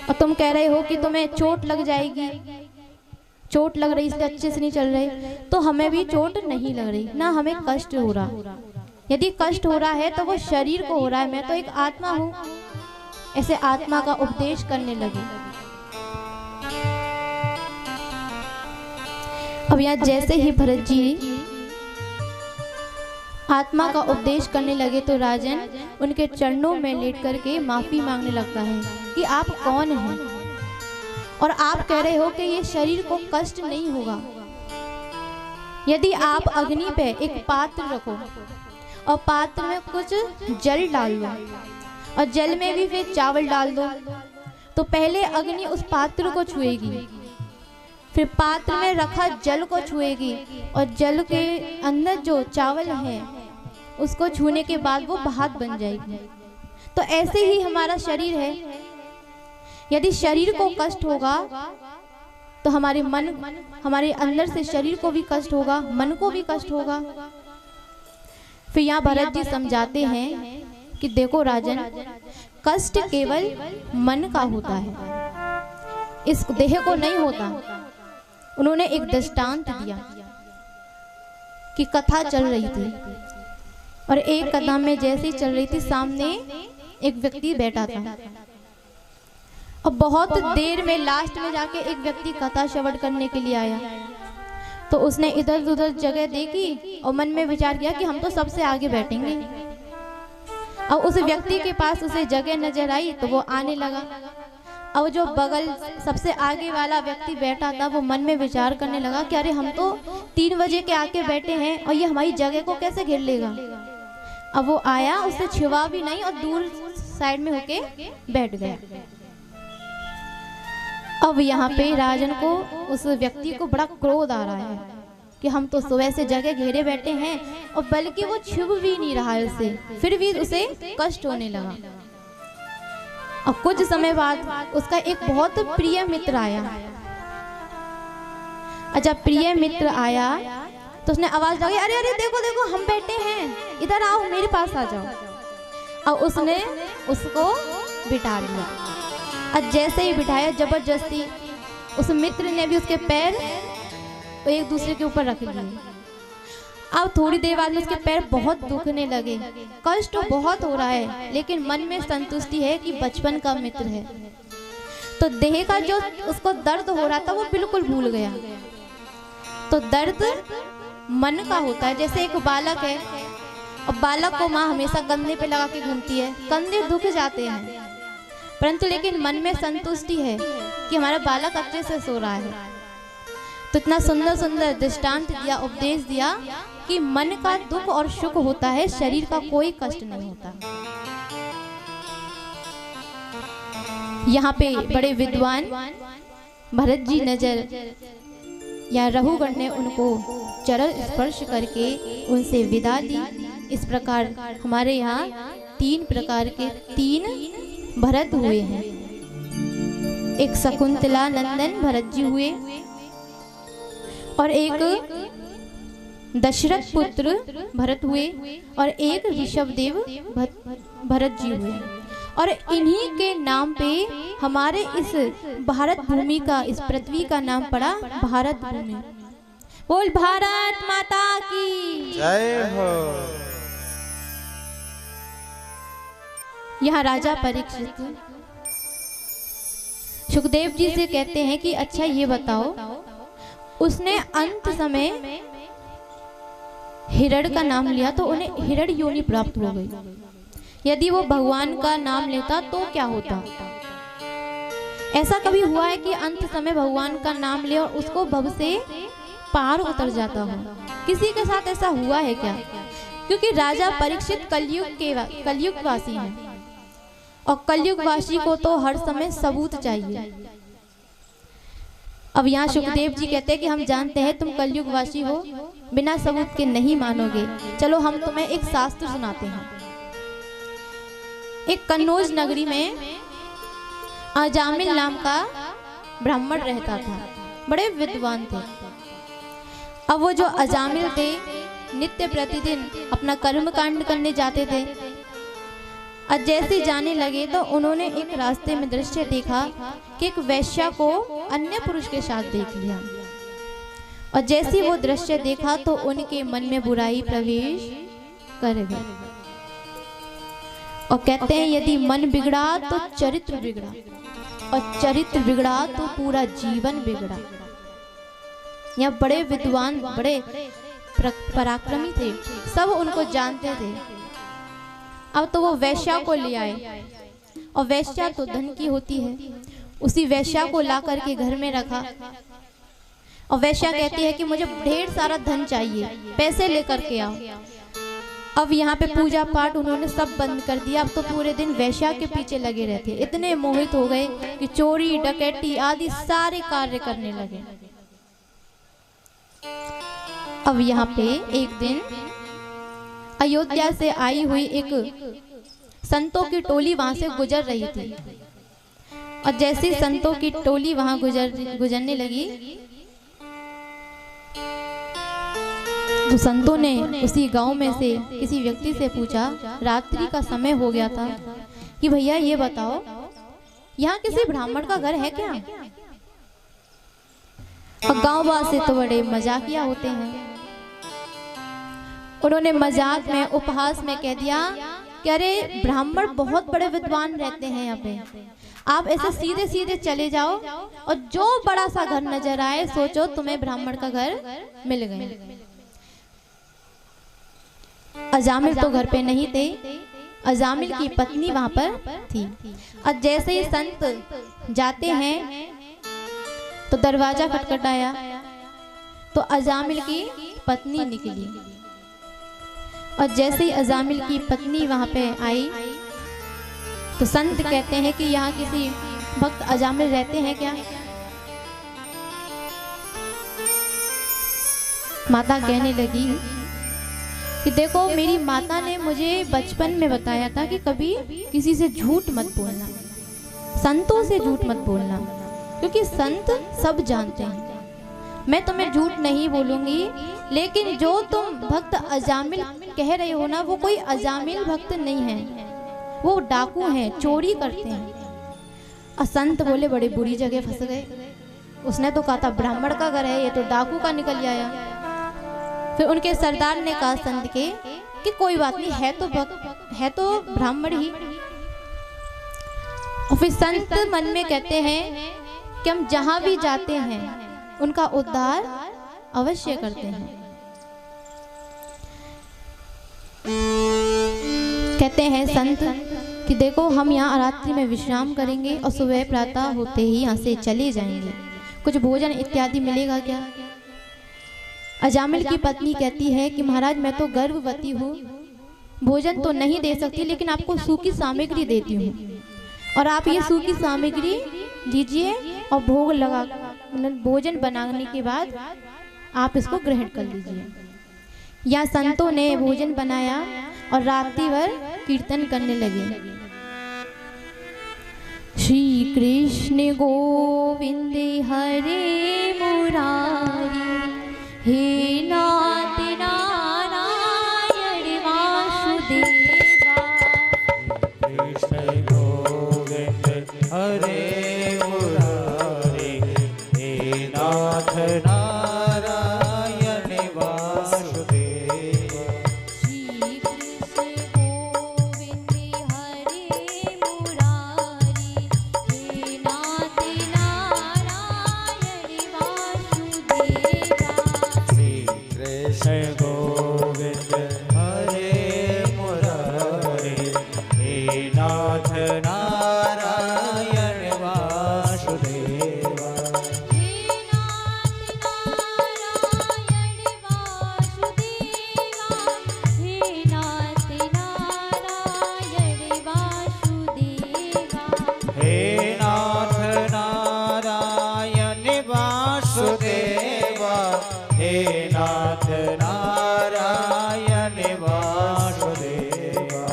और तुम कह रहे हो कि तुम्हें चोट लग जाएगी, चोट लग रही इसलिए अच्छे से नहीं चल रहे, तो हमें भी चोट नहीं लग रही ना, हमें कष्ट हो रहा। यदि कष्ट हो रहा है तो वो शरीर को हो रहा है, मैं तो एक आत्मा हूं। ऐसे आत्मा का उपदेश करने लगे। अब यहाँ जैसे ही भरत जी आत्मा का उपदेश करने लगे, तो राजन उनके चरणों में लेट करके माफी मांगने लगता है कि आप कौन हैं, और आप कह रहे हो कि ये शरीर को कष्ट नहीं होगा। यदि आप अग्नि पे एक पात्र रखो और पात्र में कुछ जल डाल दो, और जल में भी फिर चावल डाल दो, तो पहले अग्नि उस पात्र को छुएगी, फिर पात्र में रखा जल को छुएगी, और जल के अंदर जो चावल है उसको छूने के बाद वो भात बन जाएगी। तो ऐसे ही हमारा शरीर है, यदि शरीर को कष्ट होगा तो हमारे मन, हमारे अंदर से शरीर को भी कष्ट होगा, मन को भी कष्ट होगा। फिर यहाँ भरत जी समझाते हैं कि देखो राजन, कष्ट केवल मन का होता है, इस देह को नहीं होता। उन्होंने एक दृष्टांत दिया कि कथा चल रही थी, और एक कथा में जैसे ही चल रही थी, सामने एक व्यक्ति बैठा था, और बहुत देर में लास्ट में जाके एक व्यक्ति कथा श्रवण करने के लिए आया। तो उसने इधर उधर जगह देखी और मन में विचार किया कि हम तो सबसे आगे बैठेंगे। अब उस व्यक्ति के पास उसे जगह नजर आई तो वो आने लगा। अब जो बगल सबसे आगे वाला व्यक्ति बैठा था वो मन में विचार करने लगा कि अरे हम तो 3 बजे के आके बैठे हैं और ये हमारी जगह को कैसे घेर लेगा। अब वो आया, उससे छुआ भी नहीं और दूर साइड में होके बैठ गया। अब यहाँ पे राजन को, उस व्यक्ति को बड़ा क्रोध आ रहा है कि हम तो सुबह से जगह घेरे बैठे हैं और बल्कि वो छुप भी नहीं रहा है उसे, फिर भी उसे कष्ट होने लगा। और कुछ समय बाद उसका एक बहुत प्रिय मित्र आया। जब प्रिय मित्र आया तो उसने आवाज लगाई, अरे अरे देखो देखो हम बैठे हैं, इधर आओ मेरे पास आ जाओ। और उसने उसको बिठा लिया। और जैसे ही बिठाया जबरदस्ती उस मित्र ने भी उसके पैर एक दूसरे के ऊपर रख लिए। अब थोड़ी देर बाद में उसके पैर बहुत दुखने लगे, कष्ट तो बहुत हो रहा है लेकिन मन में संतुष्टि है कि बचपन का मित्र है। तो देह का जो उसको दर्द हो रहा था वो बिल्कुल भूल गया। तो दर्द मन का होता है। जैसे एक बालक है और बालक को माँ हमेशा कंधे पे लगा के घूमती है, कंधे दुख जाते हैं परंतु लेकिन मन में संतुष्टि है कि हमारा बालक अच्छे से सो रहा है। तो इतना सुंदर सुंदर दृष्टांत दिया, उपदेश दिया कि मन का दुख और सुख होता है, शरीर का कोई कष्ट नहीं होता। यहाँ पे बड़े विद्वान भरत जी नजर या रघुगण ने उनको चरण स्पर्श करके उनसे विदा दी। इस प्रकार हमारे यहाँ 3 प्रकार के 3 भरत हुए हैं। एक शकुंतला नंदन भरत जी हुए और एक दशरथ पुत्र भरत हुए और एक ऋषभदेव भरत जी हुए। और इन्हीं के नाम पे हमारे इस भारत भूमि का, इस पृथ्वी का नाम पड़ा भारत भूमि। बोल भारत माता की जय हो। यहाँ राजा परीक्षित सुखदेव जी से कहते हैं कि अच्छा ये बताओ, उसने अंत समय हिरण का नाम लिया तो उन्हें हिरण योनि प्राप्त हो गई। यदि वो भगवान का नाम लेता तो क्या होता? ऐसा कभी हुआ है कि अंत समय भगवान का नाम ले और उसको भव से पार उतर जाता हो? किसी के साथ ऐसा हुआ है क्या? क्योंकि राजा परीक्षित कलयुग वासी हैं और कलयुग वासी को तो हर समय सबूत चाहिए। अब यहाँ सुखदेव जी कहते हैं कि हम जानते हैं तुम कलयुग वासी हो, बिना सबूत के नहीं मानोगे। चलो हम तुम्हें एक शास्त्र सुनाते हैं। एक कन्नौज नगरी में अजामिल नाम का ब्राह्मण रहता था, बड़े विद्वान थे। अब वो जो अजामिल थे नित्य प्रतिदिन अपना कर्म कांड करने जाते थे। और जैसे जाने लगे तो उन्होंने एक रास्ते में दृश्य देखा कि एक वैश्या को अन्य पुरुष के साथ देख लिया। और जैसे वो दृश्य देखा तो उनके मन में बुराई प्रवेश कर गई। और कहते हैं यदि मन बिगड़ा तो चरित्र बिगड़ा और चरित्र बिगड़ा तो पूरा जीवन बिगड़ा। यहाँ बड़े विद्वान, बड़े पराक्रमी थे, सब उनको जानते थे। अब तो वो वैश्या को ले आए और वैश्या तो धन की होती है। उसी वैश्या को ला करके घर में रखा और वैश्या कहती है कि मुझे ढेर सारा धन चाहिए, पैसे लेकर के आओ। अब यहाँ पे पूजा पाठ उन्होंने सब बंद कर दिया। अब तो पूरे दिन वैश्या के पीछे लगे रहते, इतने मोहित हो गए कि चोरी डकैती आदि सारे कार्य करने लगे। अब यहाँ पे एक दिन अयोध्या से आई हुई एक संतों की टोली वहां से गुजर रही थी। और जैसे संतों की टोली वहां गुजरने लगी तो संतों ने उसी गांव में से किसी व्यक्ति से पूछा, रात्रि का समय हो गया था, कि भैया ये बताओ यहाँ किसी ब्राह्मण का घर है क्या? और गांव वासी तो बड़े मजाकिया होते हैं। उन्होंने मजाक में, उपहास में कह दिया कि अरे ब्राह्मण बहुत बड़े विद्वान रहते हैं यहाँ पे, आप ऐसे सीधे सीधे चले जाओ और जो बड़ा सा घर नजर आए सोचो तुम्हें ब्राह्मण का घर मिल गया। अजामिल तो घर पे नहीं थे, अजामिल की पत्नी वहां पर थी। अब जैसे ही संत जाते हैं तो दरवाजा खटखटाया तो अजामिल की पत्नी निकली। और जैसे ही अजामिल की पत्नी वहां पे आई तो संत कहते हैं कि यहाँ किसी भक्त अजामिल रहते हैं क्या? माता कहने लगी कि देखो मेरी माता ने मुझे बचपन में बताया था कि कभी किसी से झूठ मत बोलना, संतों से झूठ मत बोलना, क्योंकि संत सब जानते हैं। मैं तुम्हें झूठ नहीं बोलूंगी, लेकिन जो तुम भक्त अजामिल कह रहे हो ना, वो कोई अजामिल भक्त नहीं है, वो डाकू हैं, चोरी करते हैं। और संत बोले बड़े बुरी जगह फंस गए। उसने तो कहा था ब्राह्मण का घर है, ये तो डाकू का निकल आया। फिर उनके सरदार ने कहा संत के कि कोई बात नहीं, है तो भक्त, है तो ब्राह्मण ही। और फिर संत मन में कहते हैं कि हम जहां भी जाते हैं उनका उद्धार अवश्य करते हैं। कहते हैं संत कि देखो हम यहाँ रात्रि में विश्राम करेंगे और सुबह प्रातः होते ही यहाँ से चले जाएंगे, कुछ भोजन इत्यादि मिलेगा क्या? अजामिल की पत्नी कहती है कि महाराज मैं तो गर्भवती हूँ, भोजन तो नहीं दे सकती, लेकिन आपको सूखी सामग्री देती हूँ और आप ये सूखी सामग्री लीजिए और भोग लगा, भोजन बनाने के बाद आप इसको ग्रहण कर लीजिए। या संतों ने भोजन बनाया और रात्रि भर कीर्तन करने लगे। श्री कृष्ण गोविंद हरे मुरारी, हे नाथ नारायण वासुदेवा। कृष्ण गोविंद हरे मुरारी, हे नाथ नारायण वासुदेवा। श्री कृष्ण गोविंद हरे मुरारी, हे नाथ नारायण वासुदेवा। कृष्ण गोविंद हरे मुरारी, हे नाथ नारायण वासुदेवा। हे नाथ नारायण वासुदेवा, हे नाथ नारायण वासुदेवा। हे नाथ नारायण वासुदेवा। हे नाथ नारायण वासुदेवा।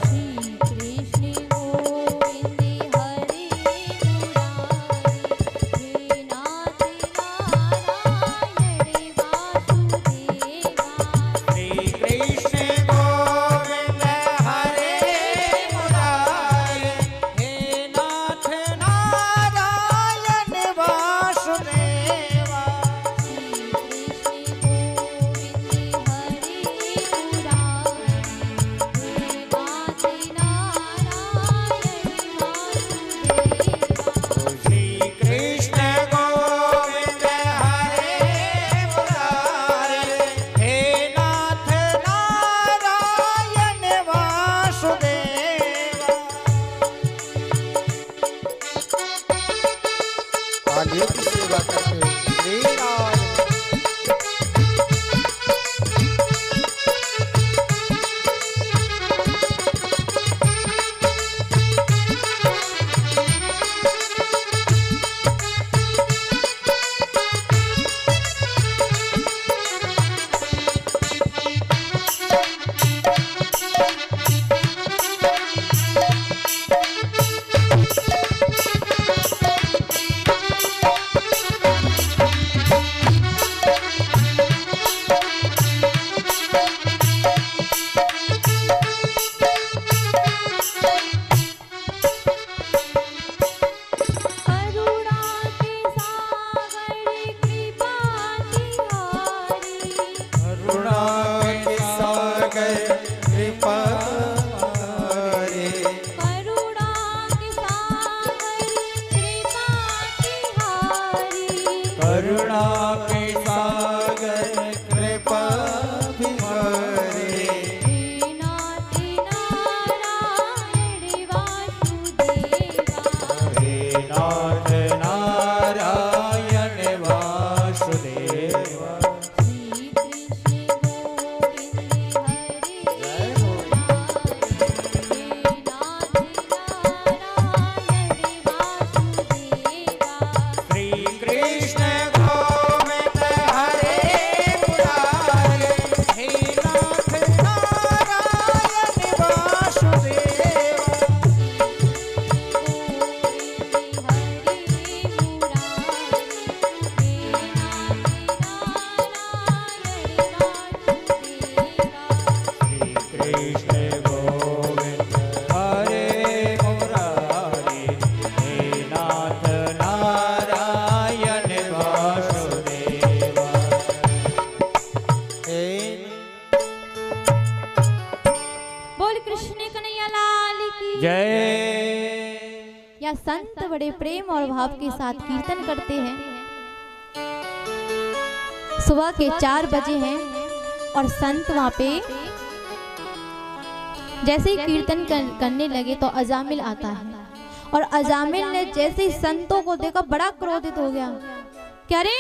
श्री कृष्ण गोविंद हरे मुरारी, हे नाथ नारायण वासुदेवा। श्री कृष्ण गोविंद हरे मुरारी, हे नाथ नारायण वासुदेवा। श्री कृष्ण गोविंद जय। या संत बड़े प्रेम और भाव के साथ कीर्तन करते हैं। सुबह के 4 बजे हैं और संत वहां पे जैसे ही कीर्तन करने लगे तो अजामिल आता है और अजामिल ने जैसे ही संतों को देखा बड़ा क्रोधित हो गया। क्या रे,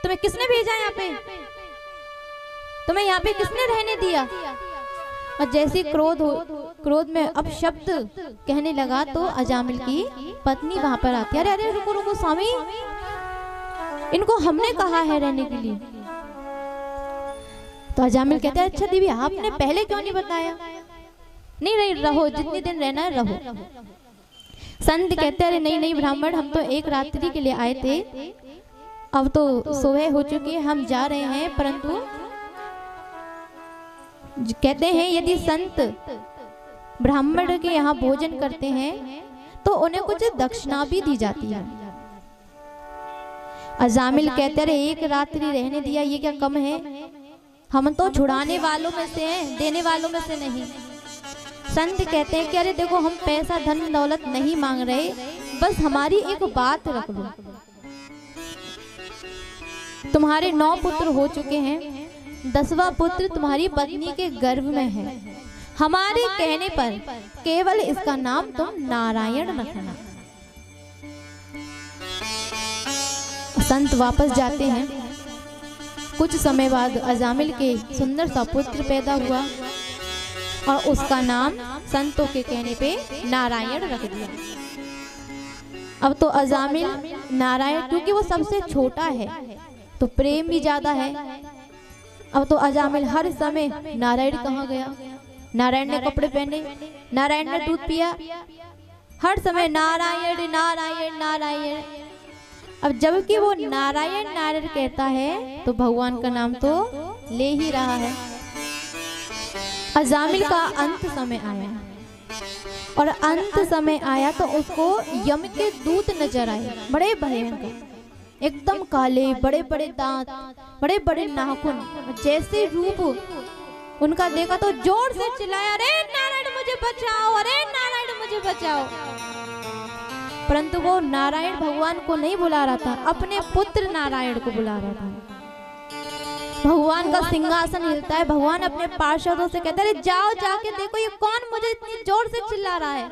तुम्हें किसने भेजा यहाँ पे? तुम्हें यहाँ पे किसने रहने दिया? और जैसे क्रोध में अब शब्द कहने लगा तो अजामिल की पत्नी वहां पर आती है। अरे अरे रुको रुको स्वामी, इनको हमने कहा है रहने के लिए। तो अजामिल कहते हैं अच्छा देवी आपने पहले क्यों नहीं बताया? नहीं रहो, जितनी दिन रहना है रहो। संत कहते अरे नहीं नहीं ब्राह्मण, हम तो एक रात्रि के लिए आए थे, अब तो सुबह हो चुकी है, हम जा रहे हैं। परंतु कहते हैं यदि संत ब्राह्मण के यहाँ भोजन करते हैं तो उन्हें कुछ दक्षिणा भी दी जाती है। अजामिल कहते अरे एक रात्रि रहने दिया, ये क्या कम है? हम तो छुड़ाने वालों में से हैं, देने वालों में से नहीं। संत कहते हैं कि अरे देखो हम पैसा धन दौलत नहीं मांग रहे, बस हमारी एक बात रख लो। तुम्हारे 9 पुत्र हो चुके हैं, 10वां पुत्र तुम्हारी पत्नी के गर्भ में है। हमारे कहने पर केवल इसका नाम तुम नारायण रखना। संत वापस जाते हैं। कुछ समय बाद अजामिल के सुंदर सा पुत्र पैदा हुआ और उसका नाम संतों के कहने पे नारायण रख दिया। अब तो अजामिल नारायण, क्योंकि वो सबसे छोटा है तो प्रेम भी ज्यादा है। अब तो अजामिल हर समय नारायण कहाँ गया, नारायण ने कपड़े पहने, नारायण ने दूध पिया, हर समय नारायण नारायण नारायण। अब जबकि वो नारायण नारायण कहता है तो भगवान का नाम तो ले ही रहा है। अजामिल का अंत समय आया और अंत समय आया तो उसको यम के दूत नजर आए, बड़े भयंकर, एकदम काले, बड़े बड़े दांत, बड़े बड़े नाखून। जैसे रूप उनका देखा तो जोर से चिल्लाया अरे नारायण मुझे बचाओ, अरे नारायण मुझे बचाओ। परंतु वो नारायण भगवान को नहीं बुला रहा था, अपने पुत्र नारायण को बुला रहा था। भगवान का सिंहासन हिलता है, भगवान अपने पार्षदों से कहते हैं जाओ जाके देखो ये कौन मुझे इतनी जोर से चिल्ला रहा है।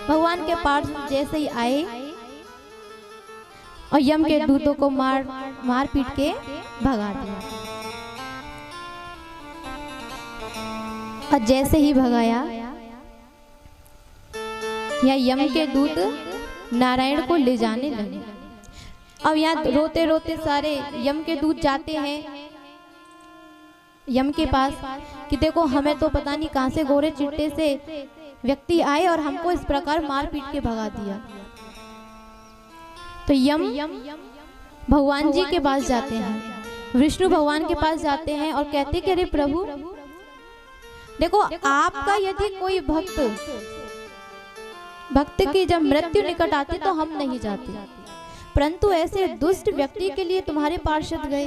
भगवान के पार्षद जैसे ही आए और यम के दूतों को मार पीट के भगा दिया। और जैसे ही भगाया या यम के दूत नारायण को ले जाने लगे। अब यहाँ रोते रोते सारे यम के दूत जाते हैं यम के पास कि देखो हमें तो पता नहीं कहां से गोरे चिट्टे से व्यक्ति आए और हमको इस प्रकार मार पीट के भगा दिया। तो यम भगवान जी के पास जाते हैं, विष्णु भगवान के पास जाते हैं और कहते कि अरे प्रभु देखो आपका यदि कोई भक्त की जब मृत्यु निकट आती तो हम नहीं जाते, परंतु ऐसे दुष्ट व्यक्ति के लिए तुम्हारे पार्षद गए।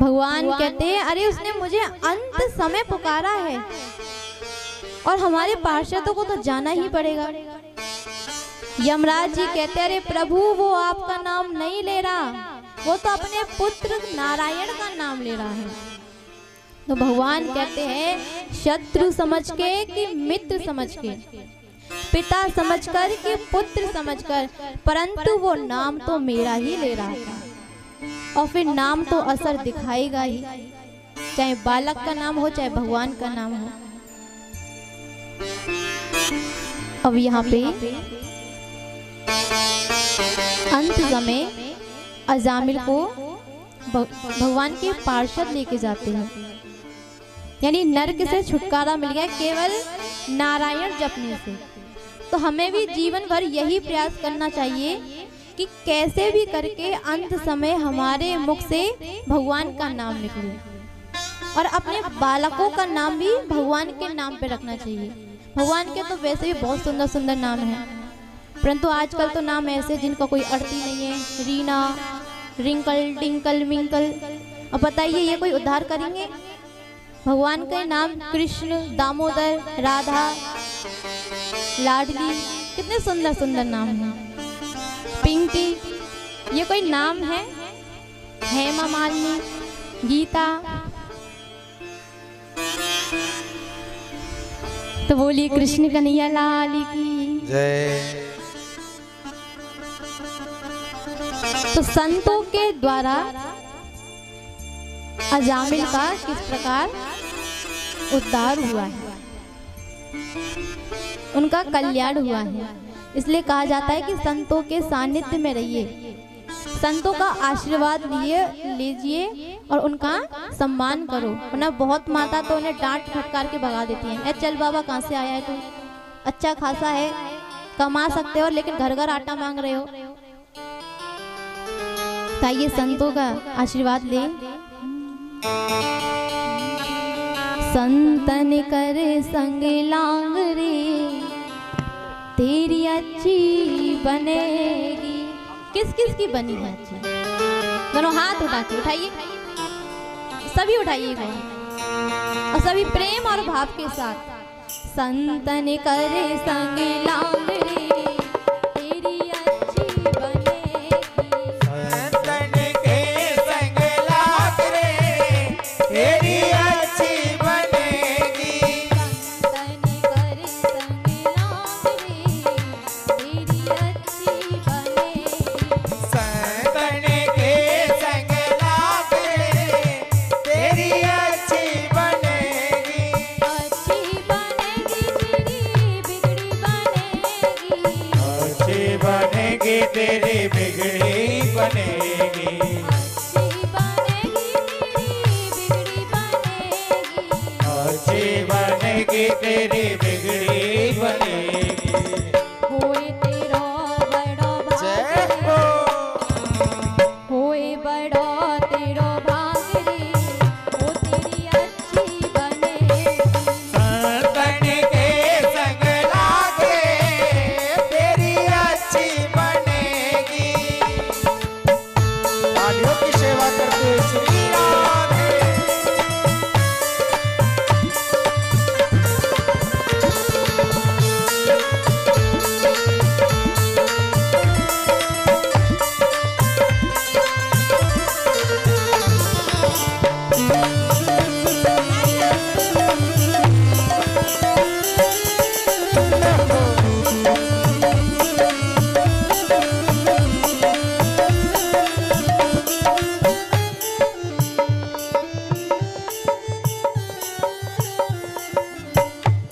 भगवान कहते हैं अरे उसने मुझे अंत समय पुकारा है और हमारे पार्षदों को तो जाना ही पड़ेगा। यमराज जी कहते अरे प्रभु वो आपका नाम नहीं ले रहा, वो तो अपने पुत्र नारायण का नाम ले रहा है। तो भगवान कहते हैं शत्रु समझ के कि मित्र समझ के, पिता समझकर कि पुत्र समझकर, परंतु वो नाम तो मेरा ही ले रहा था और फिर नाम तो असर दिखाएगा ही, चाहे बालक का नाम हो चाहे भगवान का नाम हो। अब यहाँ पे अंत समय अजामिल को भगवान के पार्षद लेके जाते हैं, यानी नरक से छुटकारा मिल गया केवल नारायण जपने से। तो हमें भी जीवन भर यही प्रयास करना चाहिए कि कैसे भी करके अंत समय हमारे मुख से भगवान का नाम निकले और अपने बालकों का नाम भी भगवान के नाम पे रखना चाहिए। भगवान के तो वैसे भी बहुत सुंदर सुंदर नाम हैं, परंतु आजकल तो नाम ऐसे जिनका कोई अर्थ ही नहीं है। रीना, रिंकल, टिंकल, मिंकल। अब बताइए ये कोई उद्धार करेंगे? भगवान के नाम कृष्ण, दामोदर, राधा, लाडली, कितने सुंदर सुंदर नाम हैं। पिंकी, ये कोई नाम है? हेमा मालिनी, गीता। तो बोलिए कृष्ण कन्हैया लाल की जय। तो संतों के द्वारा अजामिल का किस प्रकार उद्धार हुआ है, उनका कल्याण हुआ है। इसलिए कहा जाता है कि संतों के सानिध्य में रहिए, संतों का आशीर्वाद लीजिए और उनका सम्मान करो। वरना बहुत माता तो उन्हें डांट फटकार के भगा देती हैं। चल बाबा, कहाँ से आया है तू? अच्छा खासा है, कमा सकते हो, लेकिन घर घर आटा मांग रहे हो। ताइए संतों का आशीर्वाद ले। संतन करे संग लांग रे, तेरी अच्छी बनेगी। किस किस की बनी है अच्छी? दोनों हाथ उठा के उठाइए, सभी उठाइएगा और सभी प्रेम और भाव के साथ। संतन करे संग लांग रे, तेरी अच्छी बनेगी। संतन के संग लाग रे, तेरी अच्छी बनेगी। संतन करे संग लांग रे, तेरी अच्छी बनेगी। संतन के संग लाग रे, तेरी अच्छी बनेगी। अच्छी बनेगी तेरी बिगड़ी बनेगी। अच्छी बनेगी तेरी बिगड़ी बनेगी। अच्छी बनेगी तेरी बिगड़ी अच्छी बनेगी तेरी बिगड़ी बनेगी। बनेगी। होए तेरा बड़ा जय भाग हो। रे, होए बड़ा तेरा भाग रे, वो तेरी अच्छी बनेगी। संतन के संग लाग रे, तेरी अच्छी बनेगी। तालियों की सेवा करते हुए श्री राधे।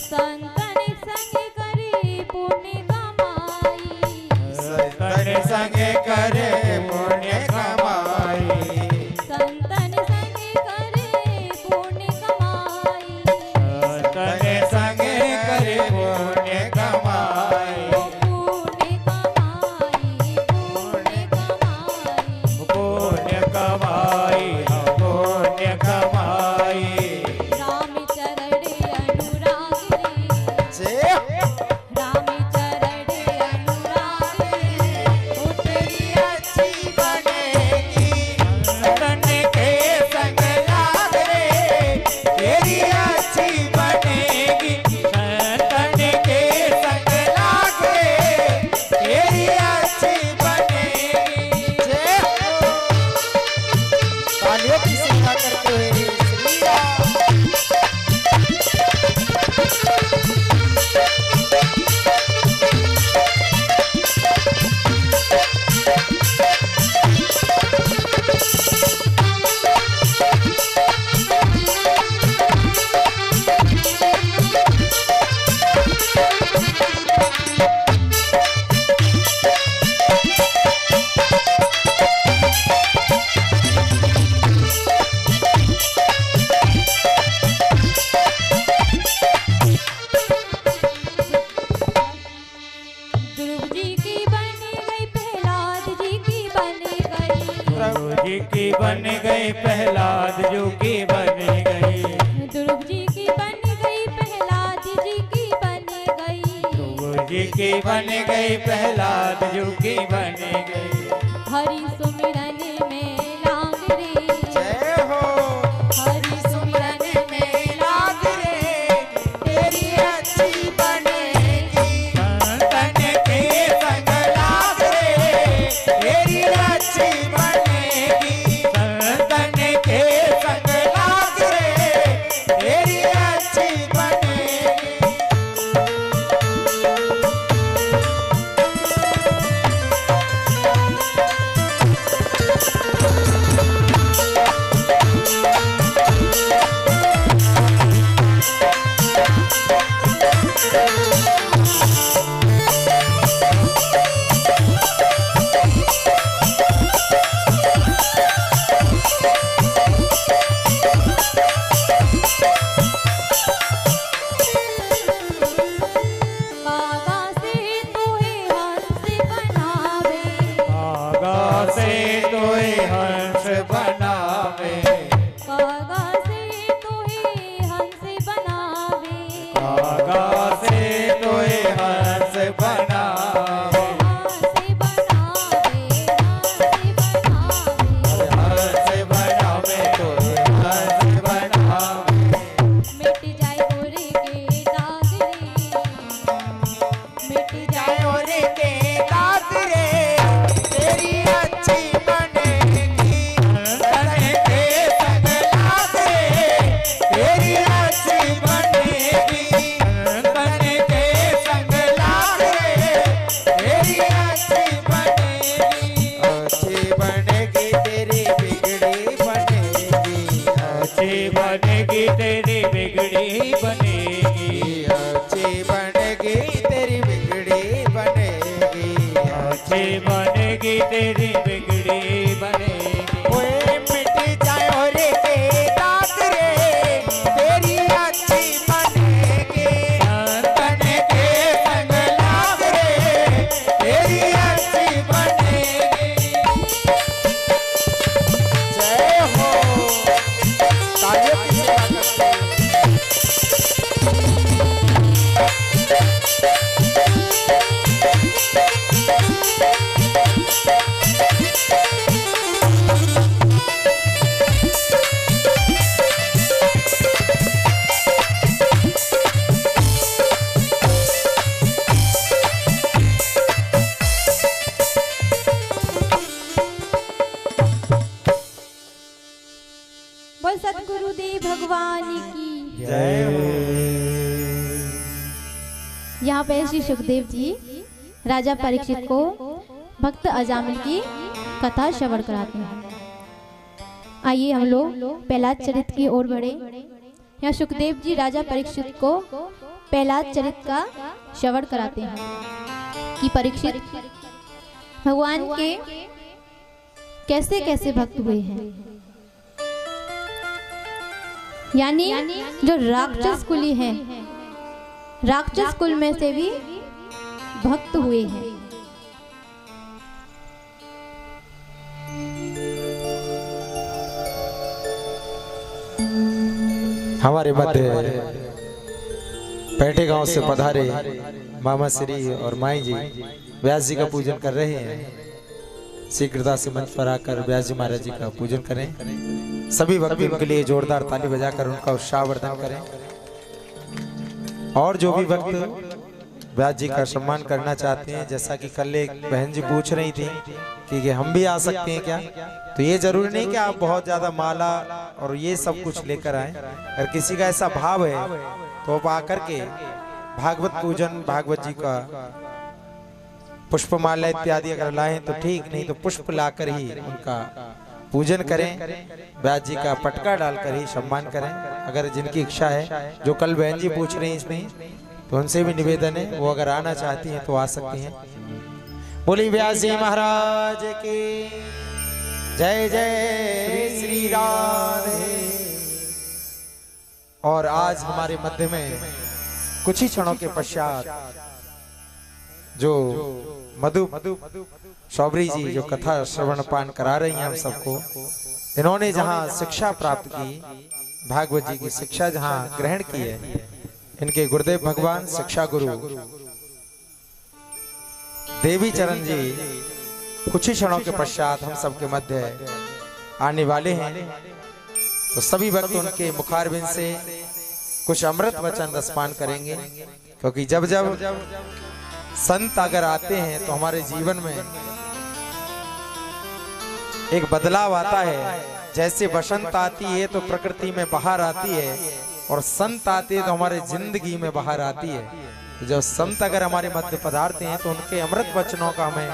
संतन संग करे पुण्य कमाई। संतन संग करे पुण्य कमाई। संतन संग करे पुण्य कमाई। संतन संग करे पुण्य कमाई। पुण्य कमाई, पुण्य कमाई। पुण्य कमाई, पुण्य कमाई। राम चरण अनुराग रे, जय राम चरण अनुराग रे, वो तेरी अच्छी बनेगी। संतन के संग लाग रे, तेरी अच्छी बनेगी। संतन के संग लाग रे, तेरी अच्छी बनेगी। जय हो। तालियों की सेवा करते हुए श्री राधे। ध्रुव जी की बन गई, प्रहलाद जी की बन गई। प्रभु जी की बन गई, प्रहलाद जी की बन गई। ध्रुव जी की बन गई, प्रहलाद जी की बन गई। प्रभु जी की बन गई, प्रहलाद जी की बन गई। हरि सुमिरन में लाग रे, जय हो। हरि सुमिरन में बनावे, कागा से तोहे हंस बनावे, कागा से तोहे हंस बनावे, हंस बनावे, हंस बनावे, हंस बनावे तोहे हंस बनावे। मिट जाए और के दाग रे, मिट जाए और के दाग रे, तेरी अच्छी बनेगी, तने के संग लाग रे, तेरी अच्छी बनेगी, तने के संग लाग रे, तेरी अच्छी बनेगी, अच्छी बनेगी तेरी बिगड़ी बनेगी, अच्छी बनेगी तेरी बिगड़ी बनेगी, अच्छी बनेगी तेरी बिगड़ी बनेगी, अच्छी बनेगी तेरी बिगड़ी बनेगी। ओए मिट जाए और के दाग रे, तेरी अच्छी बनेगी, तने के संग लाग रे, तेरी अच्छी बनेगी। जय हो, तालियों की सेवा करते हैं। बोल सतगुरुदेव भगवान की। जय हो। यहाँ पे श्री सुखदेव जी राजा परीक्षित को भक्त अजामिल की कथा श्रवण कराते हैं। आइए हम लोग प्रहलाद चरित की ओर बढ़े। यहाँ सुखदेव जी राजा परीक्षित को प्रहलाद चरित का श्रवण कराते हैं कि परीक्षित भगवान के कैसे कैसे भक्त हुए हैं। यानी जो राक्षस कुली हैं, राक्षस कुल में से भी भक्त हुए हैं। हमारे मध्य पैठे गांव से पधारे मामा श्री और माई जी व्यास जी का पूजन कर रहे हैं। शीघ्रता से मंच पर आकर व्यास जी महाराज जी का पूजन करें। सभी भक्त उनके लिए जोरदार ताली बजाकर उनका उत्साहवर्धन करें। और जो भी भक्त व्यास जी का सम्मान करना चाहते हैं, जैसा कि कल एक बहन जी पूछ रही थी कि हम भी आ सकते हैं क्या, तो ये जरूरी नहीं कि आप बहुत ज्यादा माला और ये सब कुछ लेकर आए। अगर किसी का ऐसा भाव है तो आप आकर के भागवत पूजन, भागवत जी का पुष्पमाला इत्यादि अगर लाएं तो ठीक, नहीं तो पुष्प लाकर ही उनका पूजन करें। व्यास जी का पटका डालकर ही सम्मान करें। अगर जिनकी इच्छा है, जो कल बहन जी पूछ रही हैं इसमें, तो उनसे भी निवेदन है, वो अगर आना चाहती हैं तो आ सकती हैं। बोली व्यास जी महाराज की जय जय श्री राधे। और आज हमारे मध्य में कुछ ही क्षणों के पश्चात जो मधु शौबरी जी जो कथा श्रवण पान करा रही हैं हम सबको, इन्होंने जहां शिक्षा प्राप्त की, भागवत जी की शिक्षा जहां ग्रहण की है, इनके गुरुदेव भगवान शिक्षा गुरु देवी चरण जी कुछ ही क्षणों के पश्चात हम सबके मध्य आने वाले हैं। तो सभी भक्त उनके मुखारबिंद से कुछ अमृत वचन रसपान करेंगे, क्योंकि जब जब संत अगर आते हैं तो हमारे जीवन में एक बदलाव आता है। जैसे बसंत आती है तो प्रकृति में बहार आती है, और संत आते हैं तो हमारे जिंदगी में बहार आती है। तो जब संत अगर हमारे मध्य पधारते हैं तो उनके अमृत वचनों का हमें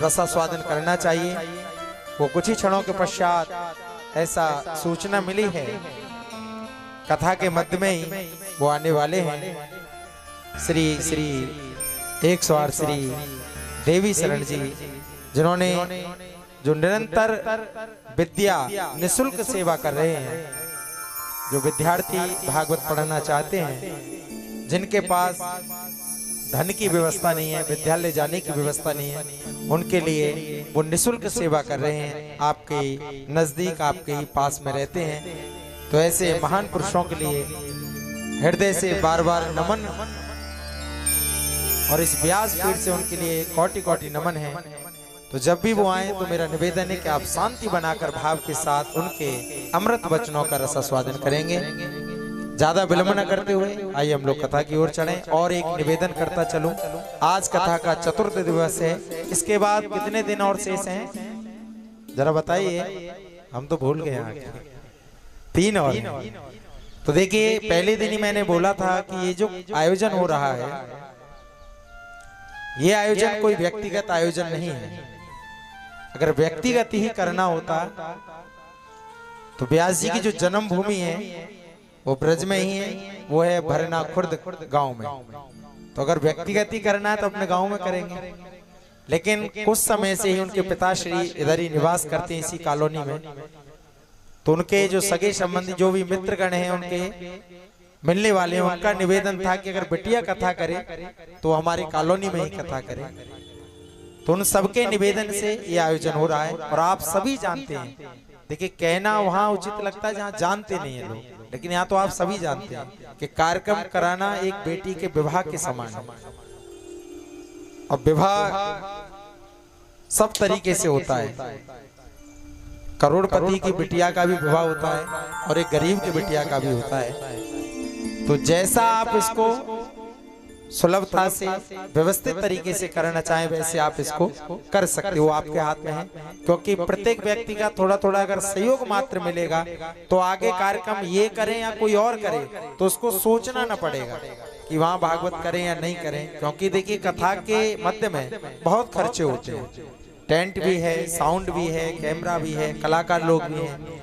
रसास्वादन करना चाहिए। वो कुछ ही क्षणों के पश्चात ऐसा सूचना मिली है, कथा के मध्य में ही वो आने वाले हैं। श्री 108 श्री देवी शरण जी, जिन्होंने जो निरंतर विद्या निशुल्क सेवा कर रहे हैं, जो विद्यार्थी भागवत पढ़ना चाहते हैं, जिनके पास धन की व्यवस्था नहीं है, विद्यालय जाने की व्यवस्था नहीं है, उनके लिए वो निःशुल्क सेवा कर रहे हैं, आपके नजदीक आपके ही पास में रहते हैं। तो ऐसे महान पुरुषों के लिए हृदय से बार बार नमन, और इस व्यासपीठ से उनके लिए कोटि कोटि नमन है। तो जब भी वो आए तो मेरा निवेदन है कि आप शांति बनाकर भाव के साथ उनके अमृत वचनों का रसास्वादन करेंगे। ज्यादा विलंब न करते हुए आइए हम लोग कथा की ओर चलें। और एक निवेदन करता चलूं, आज कथा का चतुर्थ दिवस है, इसके बाद कितने दिन और शेष हैं जरा बताइए, हम तो भूल गए आगे। 3 और हैं। तो देखिए पहले दिन ही मैंने बोला था कि ये जो आयोजन हो रहा है, ये आयोजन कोई व्यक्तिगत आयोजन नहीं है। अगर व्यक्तिगत ही करना होता तो व्यास जी की जो जन्मभूमि है वो ब्रज में ही है, वो है भरना खुर्द गांव में। तो अगर व्यक्तिगत ही करना है तो अपने गांव में करेंगे। लेकिन कुछ समय से ही उनके पिताश्री इधर ही निवास करते हैं इसी कॉलोनी में। तो उनके जो सगे संबंधी जो भी मित्रगण हैं उनके मिलने वाले हैं, उनका निवेदन था कि अगर बिटिया कथा करे तो हमारी कॉलोनी में ही कथा करे। तो उन सबके निवेदन से ये आयोजन हो रहा है। और आप सभी जानते हैं, देखिए कहना वहां उचित लगता है जहां जानते नहीं है लोग, लेकिन यहाँ तो आप सभी जानते हैं कि कार्यक्रम कराना एक बेटी के विवाह के समान है। और विवाह सब तरीके से होता है। करोड़पति की बिटिया का भी विवाह होता है और एक गरीब की बिटिया का भी होता है। तो जैसा आप इसको सुलभता से व्यवस्थित तरीके से करना चाहें वैसे आप इसको कर सकते हो, आपके हाथ में है। क्योंकि प्रत्येक व्यक्ति का थोड़ा थोड़ा अगर सहयोग मात्र मिलेगा तो आगे कार्यक्रम ये करें या कोई और करे तो उसको सोचना न पड़ेगा कि वहां भागवत करें या नहीं करें। क्योंकि देखिए कथा के मध्य में बहुत खर्चे होते हैं, टेंट भी है, साउंड भी है, कैमरा भी है, कलाकार लोग भी हैं।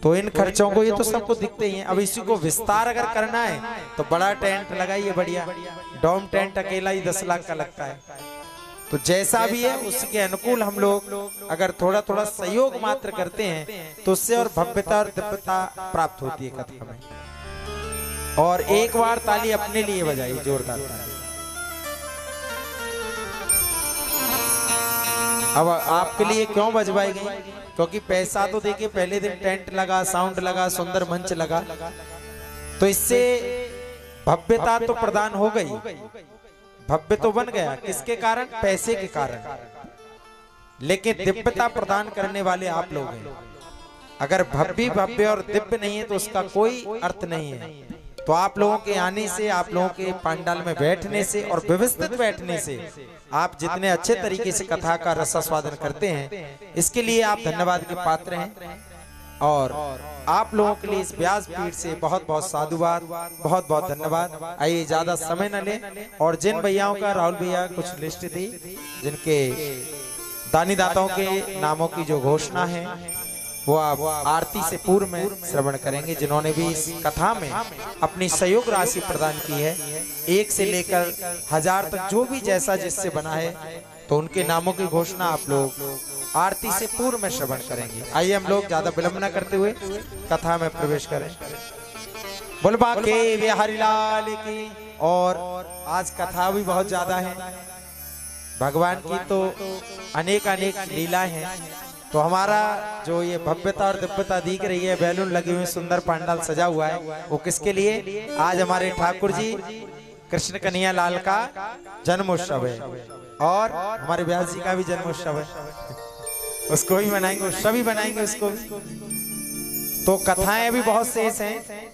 तो इन खर्चों को ये तो सबको दिखते ही हैं। अब इसी को विस्तार अगर करना है तो बड़ा टेंट लगाइए, बढ़िया डोम टेंट अकेला ही 10 लाख का लगता है। तो जैसा भी है उसके अनुकूल हम लोग अगर थोड़ा थोड़ा सहयोग मात्र करते हैं तो उससे और भव्यता और दिव्यता प्राप्त होती है कथा में। और एक बार ताली अपने लिए बजाइए, जोरदार ताली। अब आपके लिए क्यों बजवाई गई? क्योंकि पैसा तो देखिए पहले दिन टेंट लगा, साउंड लगा, सुंदर मंच लगा, तो इससे भव्यता तो प्रदान हो गई, भव्य तो बन गया। किसके कारण? पैसे के कारण। लेकिन दिव्यता प्रदान करने वाले आप लोग हैं। अगर भव्य और दिव्य नहीं है तो उसका कोई अर्थ नहीं है। तो आप लोगों के आने से, आप लोगों के पंडाल में बैठने से और व्यवस्थित बैठने से आप जितने अच्छे तरीके से कथा का रसास्वादन करते हैं, इसके लिए आप धन्यवाद के पात्र हैं। और आप लोगों के लिए इस व्यासपीठ से बहुत बहुत साधुवाद, बहुत बहुत धन्यवाद। आइए ज्यादा समय न लें। और जिन भैयाओं का, राहुल भैया कुछ लिस्ट थी जिनके दानी दाताओं के नामों की जो घोषणा है वो आप आरती से पूर्व में श्रवण करेंगे। जिन्होंने भी इस कथा में अपनी सहयोग राशि प्रदान की है, 1 से लेकर 1000 तक जो भी जैसा जिससे बना है, तो उनके नामों की घोषणा आप लोग आरती से पूर्व में श्रवण करेंगे। आइए हम लोग ज्यादा विलंब न करते हुए कथा में प्रवेश करें। बोल बाके बिहारी लाल की। और आज कथा भी बहुत ज्यादा है, भगवान की तो अनेक अनेक लीलाएं हैं। तो हमारा जो ये भव्यता और दिव्यता दिख रही है, बैलून लगे हुए, सुंदर पंडाल सजा हुआ है, वो किसके लिए? आज हमारे ठाकुर जी कृष्ण कन्हैया लाल का जन्मोत्सव है और हमारे व्यास जी का भी जन्मोत्सव है, उसको भी मनाएंगे, सभी बनाएंगे उसको भी। तो कथाएं अभी बहुत शेष हैं।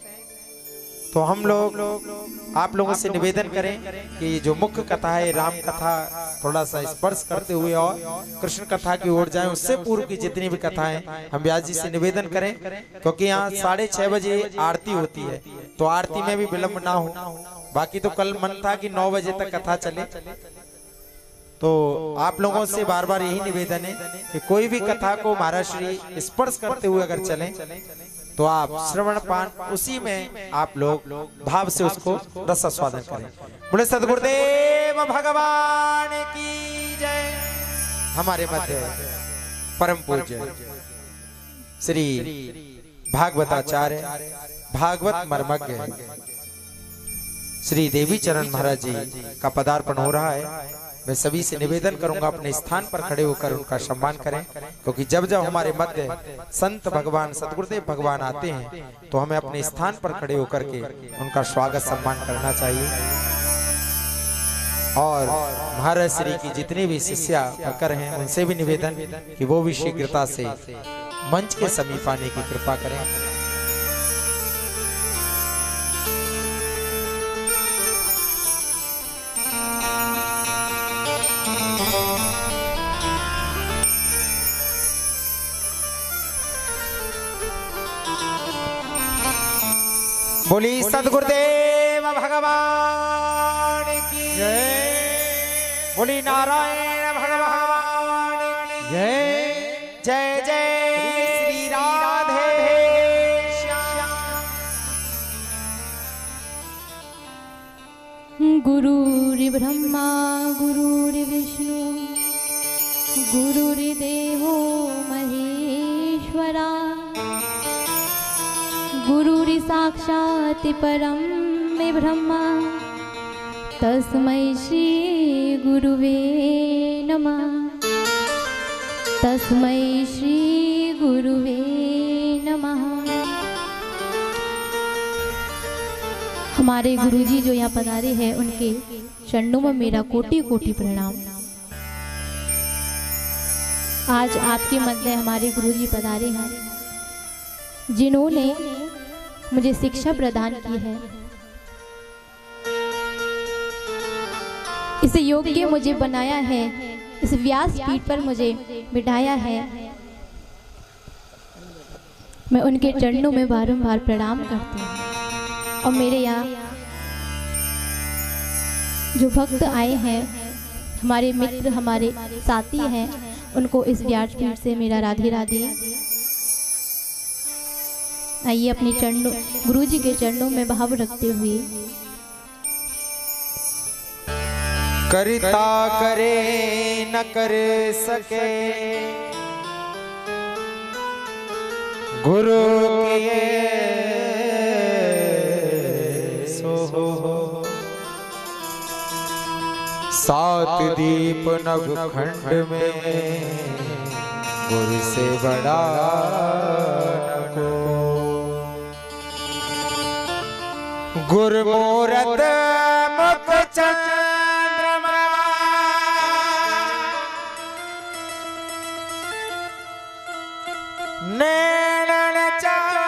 तो हम लोग आप लोगों से निवेदन करें कि जो मुख्य कथा है राम कथा थोड़ा सा स्पर्श करते हुए और कृष्ण कथा की ओर जाएं। उससे पूर्व की जितनी भी कथाएं हम व्यास जी से निवेदन करें, क्योंकि यहाँ 6:30 बजे आरती होती है, तो आरती में भी विलंब ना हो। बाकी तो कल मन था कि 9 बजे तक कथा चले। तो आप लोगों से बार बार यही निवेदन है कि कोई भी कथा को महाराज श्री स्पर्श करते हुए अगर चलें तो आप श्रवण पान उसी में आप लोग भाव से उसको रसास्वादन करें। बोले सद्गुरुदेव भगवान की जय। हमारे मध्य परम पूज्य श्री भागवताचार्य, भागवत मर्मज्ञ श्री देवी चरण महाराज जी का पदार्पण हो रहा है। मैं सभी से निवेदन करूंगा अपने स्थान पर खड़े होकर उनका सम्मान करें, क्योंकि जब जब हमारे मध्य संत भगवान सतगुरुदेव भगवान आते हैं तो हमें अपने स्थान पर खड़े होकर के उनका स्वागत सम्मान करना चाहिए। और महाराज श्री की जितने भी शिष्या भक्कर हैं उनसे भी निवेदन कि वो भी शीघ्रता से मंच के समीप आने की कृपा करें। बोली सद्गुरुदेव भगवान की जय। बोली नारायण भगवान की जय। जय जय श्री राधे श्याम। गुरुर्ब्रह्मा गुरुर्विष्णु गुरुर्देवो महेश्वरा गुरुरि साक्षात् परं ब्रह्म तस्मै श्री गुरुवे नमः। तस्मै श्री गुरुवे नमः। हमारे गुरुजी जो यहाँ पधारे हैं उनके चरणों में मेरा कोटि कोटि प्रणाम। आज आपके मध्य हमारे गुरुजी पधारे हैं जिन्होंने मुझे शिक्षा प्रदान की है, इस योग्य मुझे बनाया है, इस व्यास पीठ पर मुझे बिठाया है। मैं उनके चरणों में बारंबार प्रणाम करती हूँ। और मेरे यहाँ जो भक्त आए हैं, हमारे मित्र हमारे साथी हैं, उनको इस व्यासपीठ से मेरा राधे राधे। आइए अपने चरणों गुरुजी के चरणों में भाव रखते हुए करता करे न कर सके गुरु के सो सात दीप नवखंड में गुरु से बड़ा न को। गुरमूरत मुख चंद्रमा नैनन चारो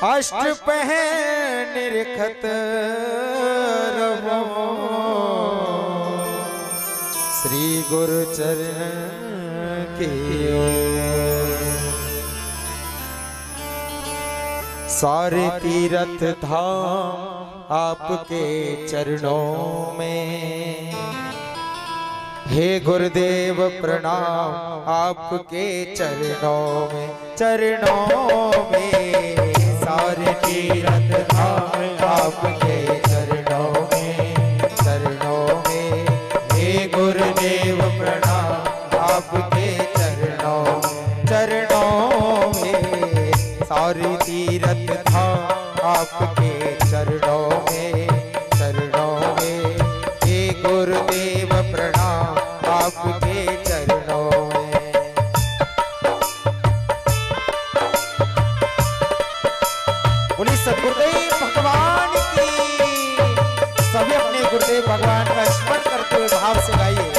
अष्ट पहन निरखत रहो श्री गुरु चरण की ओर। सारे तीर्थ धाम आपके चरणों में, हे गुरुदेव प्रणाम आपके चरणों में। चरणों में सारे तीर्थ धाम आपके चरणों में। चरणों में हे गुरुदेव प्रणाम आपके चरणों में। चरणों में सारे तीर्थ धाम आपके चरणों में। चरणों में हे गुरुदेव प्रणाम आपके चरणों में। बोली सद्गुरुदेव भगवान की। सभी अपने गुरुदेव भगवान का स्मरण करते हुए भाव से गाइए।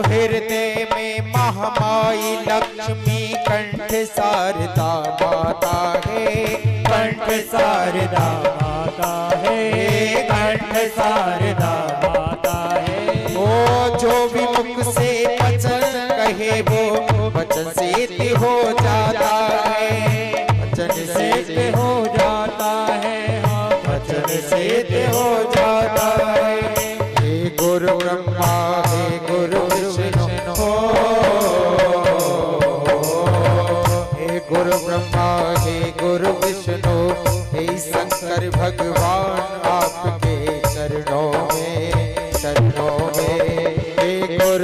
हृदय में महामाई लक्ष्मी कंठ शारदा माता है। कंठ शारदा माता है। कंठ शारदा माता है। ओ जो भी मुख से वचन कहे वो वचन सिद्ध हो जाता है। वचन सिद्ध हो जाता है। वचन सिद्ध हो जाता है। हे गुरु ब्रह्मा हे गुरु विष्णु हे गुरु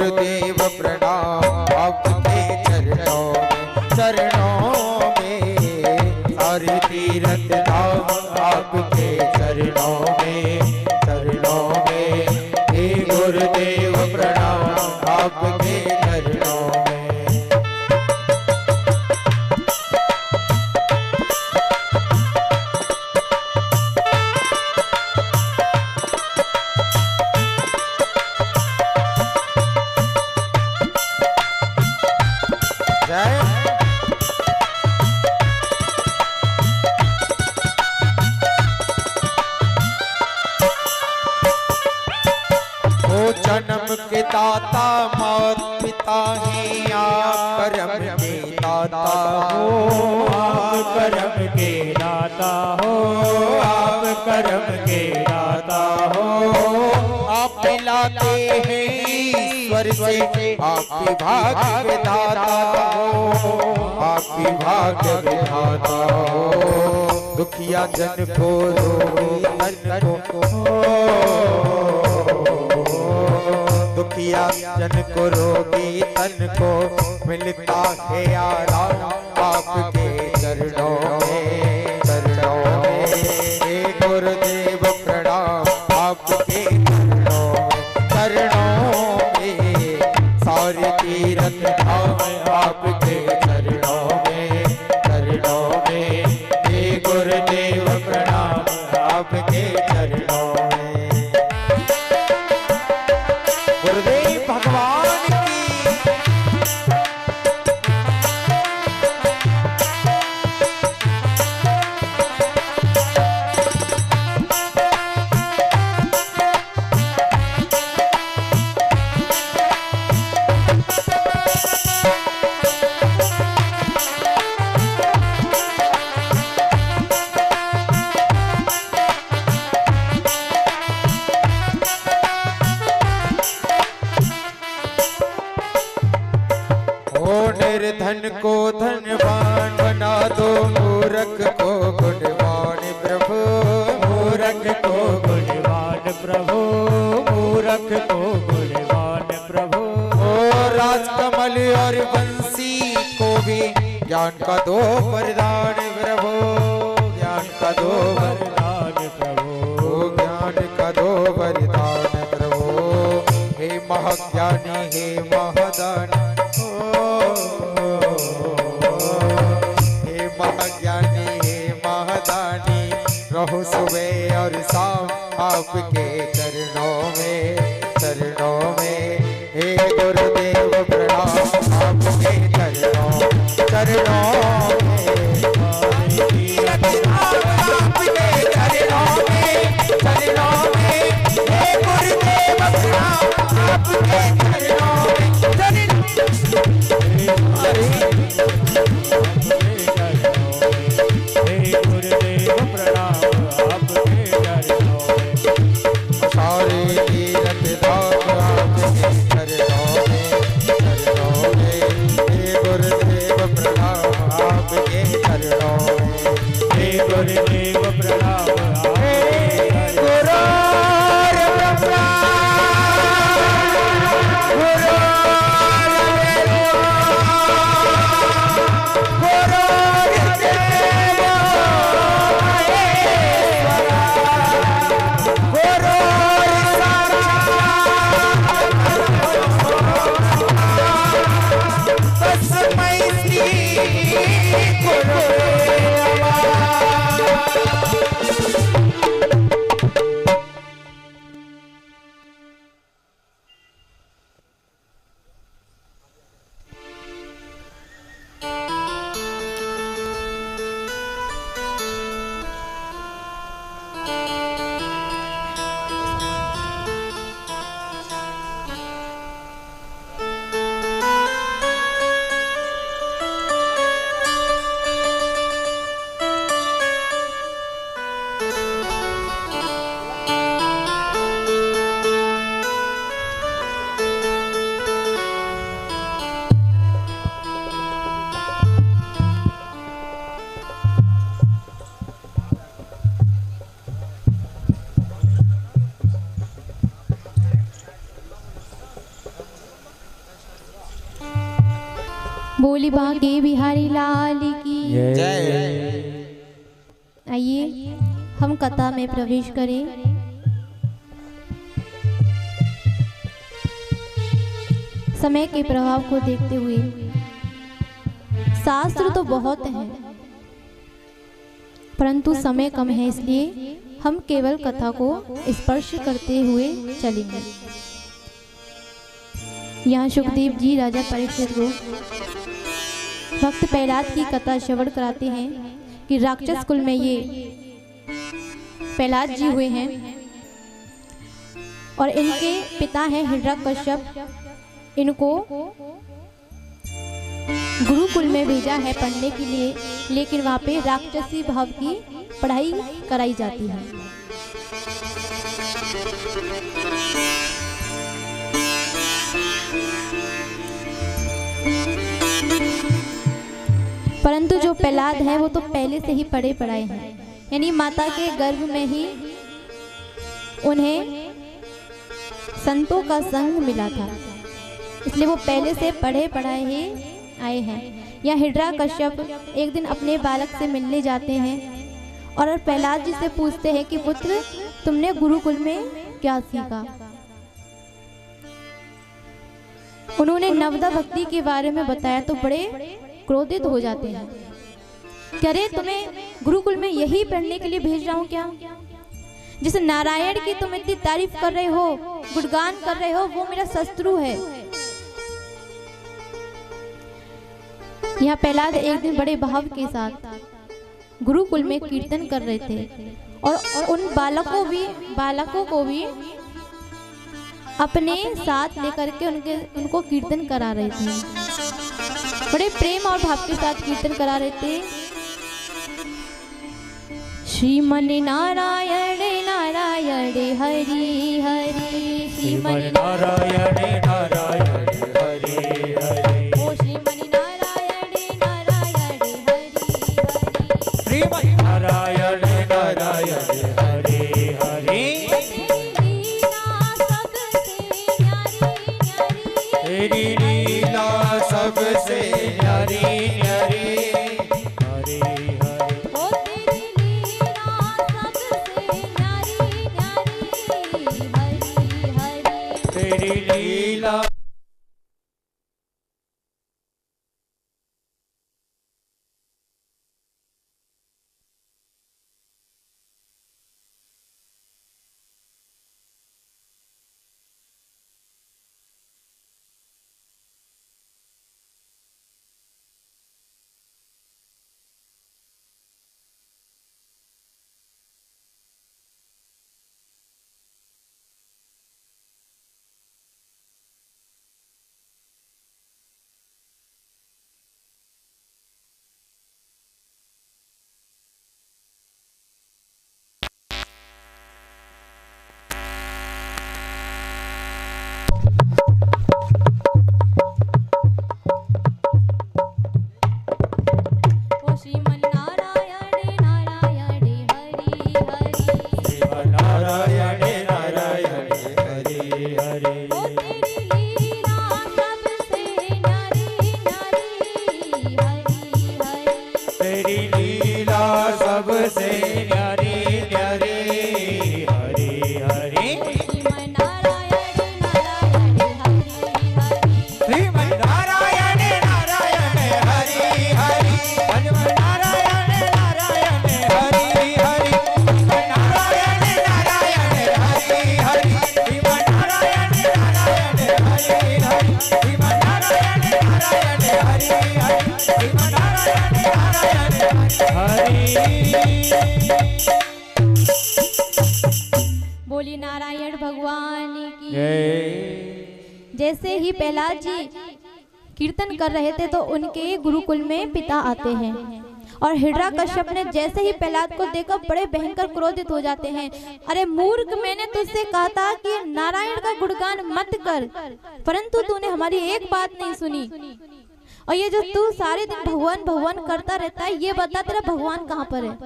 गुरुदेव प्रणाम आपके चरणों में सारे तीर्थ धाम आपके चरणों में हे गुरुदेव प्रणाम आपके चरणों में। जय जन्म के दाता मात पिता हैं आप कर्म के दाता हो, आप कर्म के दाता हो, आप कर्म के दाता हो। आप मिलाते हैं ईश्वर से आप भाग्य विधाता हो, आप भाग्य विधाता हो। दुखिया जन को रोगी तन को दुखिया जन को रोगी तन को मिलता है आराम आपके चरणों में हे गुरुदेव प्रणाम आपके चरणों में सारे तीर्थ धाम आपके चरणों में हे गुरुदेव प्रणाम आपके चरणों में। गुरुदेव भगवान की निर्धन को धनवान बना दो मूर्ख को गुणवान प्रभु, मूर्ख को गुणवान प्रभु, मूर्ख को गुणवान प्रभु। राजकमल और बंसी को भी ज्ञान का दो वरदान प्रभु, ज्ञान का दो वरदान प्रभु, ज्ञान का दो वरदान प्रभु। हे महाज्ञानी हे महादानी रहो सुबह और शाम आपके चरणों में हे गुरुदेव प्रणाम आपके चरणों में आपके चरणों में हे गुरुदेव प्रणाम आपके गुरुदेव प्रणाम गुरु बोली बांके बिहारी लाल की जय। आइए हम कथा में प्रवेश करें। समय के प्रभाव को देखते हुए शास्त्र तो बहुत हैं, परंतु समय कम है, इसलिए हम केवल कथा को स्पर्श करते हुए चलेंगे। यहाँ सुखदेव जी राजा परीक्षित को भक्त प्रहलाद की कथा श्रवण कराते हैं कि राक्षस कुल में ये प्रहलाद जी हुए हैं और इनके पिता हैं हिरण्यकश्यप। इनको गुरुकुल में भेजा है पढ़ने के लिए, लेकिन वहाँ पे राक्षसी भाव की पढ़ाई कराई जाती है। परंतु जो प्रहलाद है वो तो पहले से ही पढ़े पढ़ाए हैं, यानी माता के गर्भ में ही उन्हें संतों का संग मिला था, इसलिए वो पहले से पढ़े पढ़ाए ही आए हैं। या हिरण्यकश्यप एक दिन अपने बालक से मिलने जाते हैं और प्रहलाद जी से पूछते हैं कि पुत्र तुमने गुरुकुल में क्या सीखा। उन्होंने नवदा भक्ति के बारे में बताया तो बड़े क्रोधित हो जाते हैं कि अरे तुम्हें गुरुकुल में यही पढ़ने के लिए भेज रहा हूं क्या? जिस नारायण की तुम इतनी तारीफ कर रहे हो, गुणगान कर रहे हो, वो मेरा शत्रु है। यहाँ प्रहलाद एक दिन बड़े भाव के साथ गुरुकुल में कीर्तन कर रहे थे और उन बालकों को भी अपने साथ लेकर के उनको कीर्तन करा रहे थे। बड़े प्रेम और भाव के साथ कीर्तन करा रहे थे। श्रीमन नारायण नारायण हरि हरि, श्रीमन नारायण नारायण हरि हरि, ओ श्रीमन नारायण नारायण हरि हरि, श्रीमन नारायण नारायण हरि हरि। तेरी लीला सबसे न्यारी न्यारी, हरि हरि। ओ तेरी लीला सबसे न्यारी न्यारी, हरि हरि। तेरी लीला बोली नारायण भगवान की। जैसे ही प्रहलाद जी कीर्तन कर रहे थे तो उनके गुरुकुल में पिता आते हैं और हिरण्यकश्यप ने जैसे ही प्रहलाद को देखा बड़े भयंकर क्रोधित हो जाते हैं। अरे मूर्ख, मैंने तुझसे कहा था कि नारायण का गुणगान मत कर, परंतु तूने हमारी एक बात नहीं सुनी। और ये जो तू सारे दिन भगवान भगवान करता रहता है, ये बता तेरा भगवान कहाँ पर है?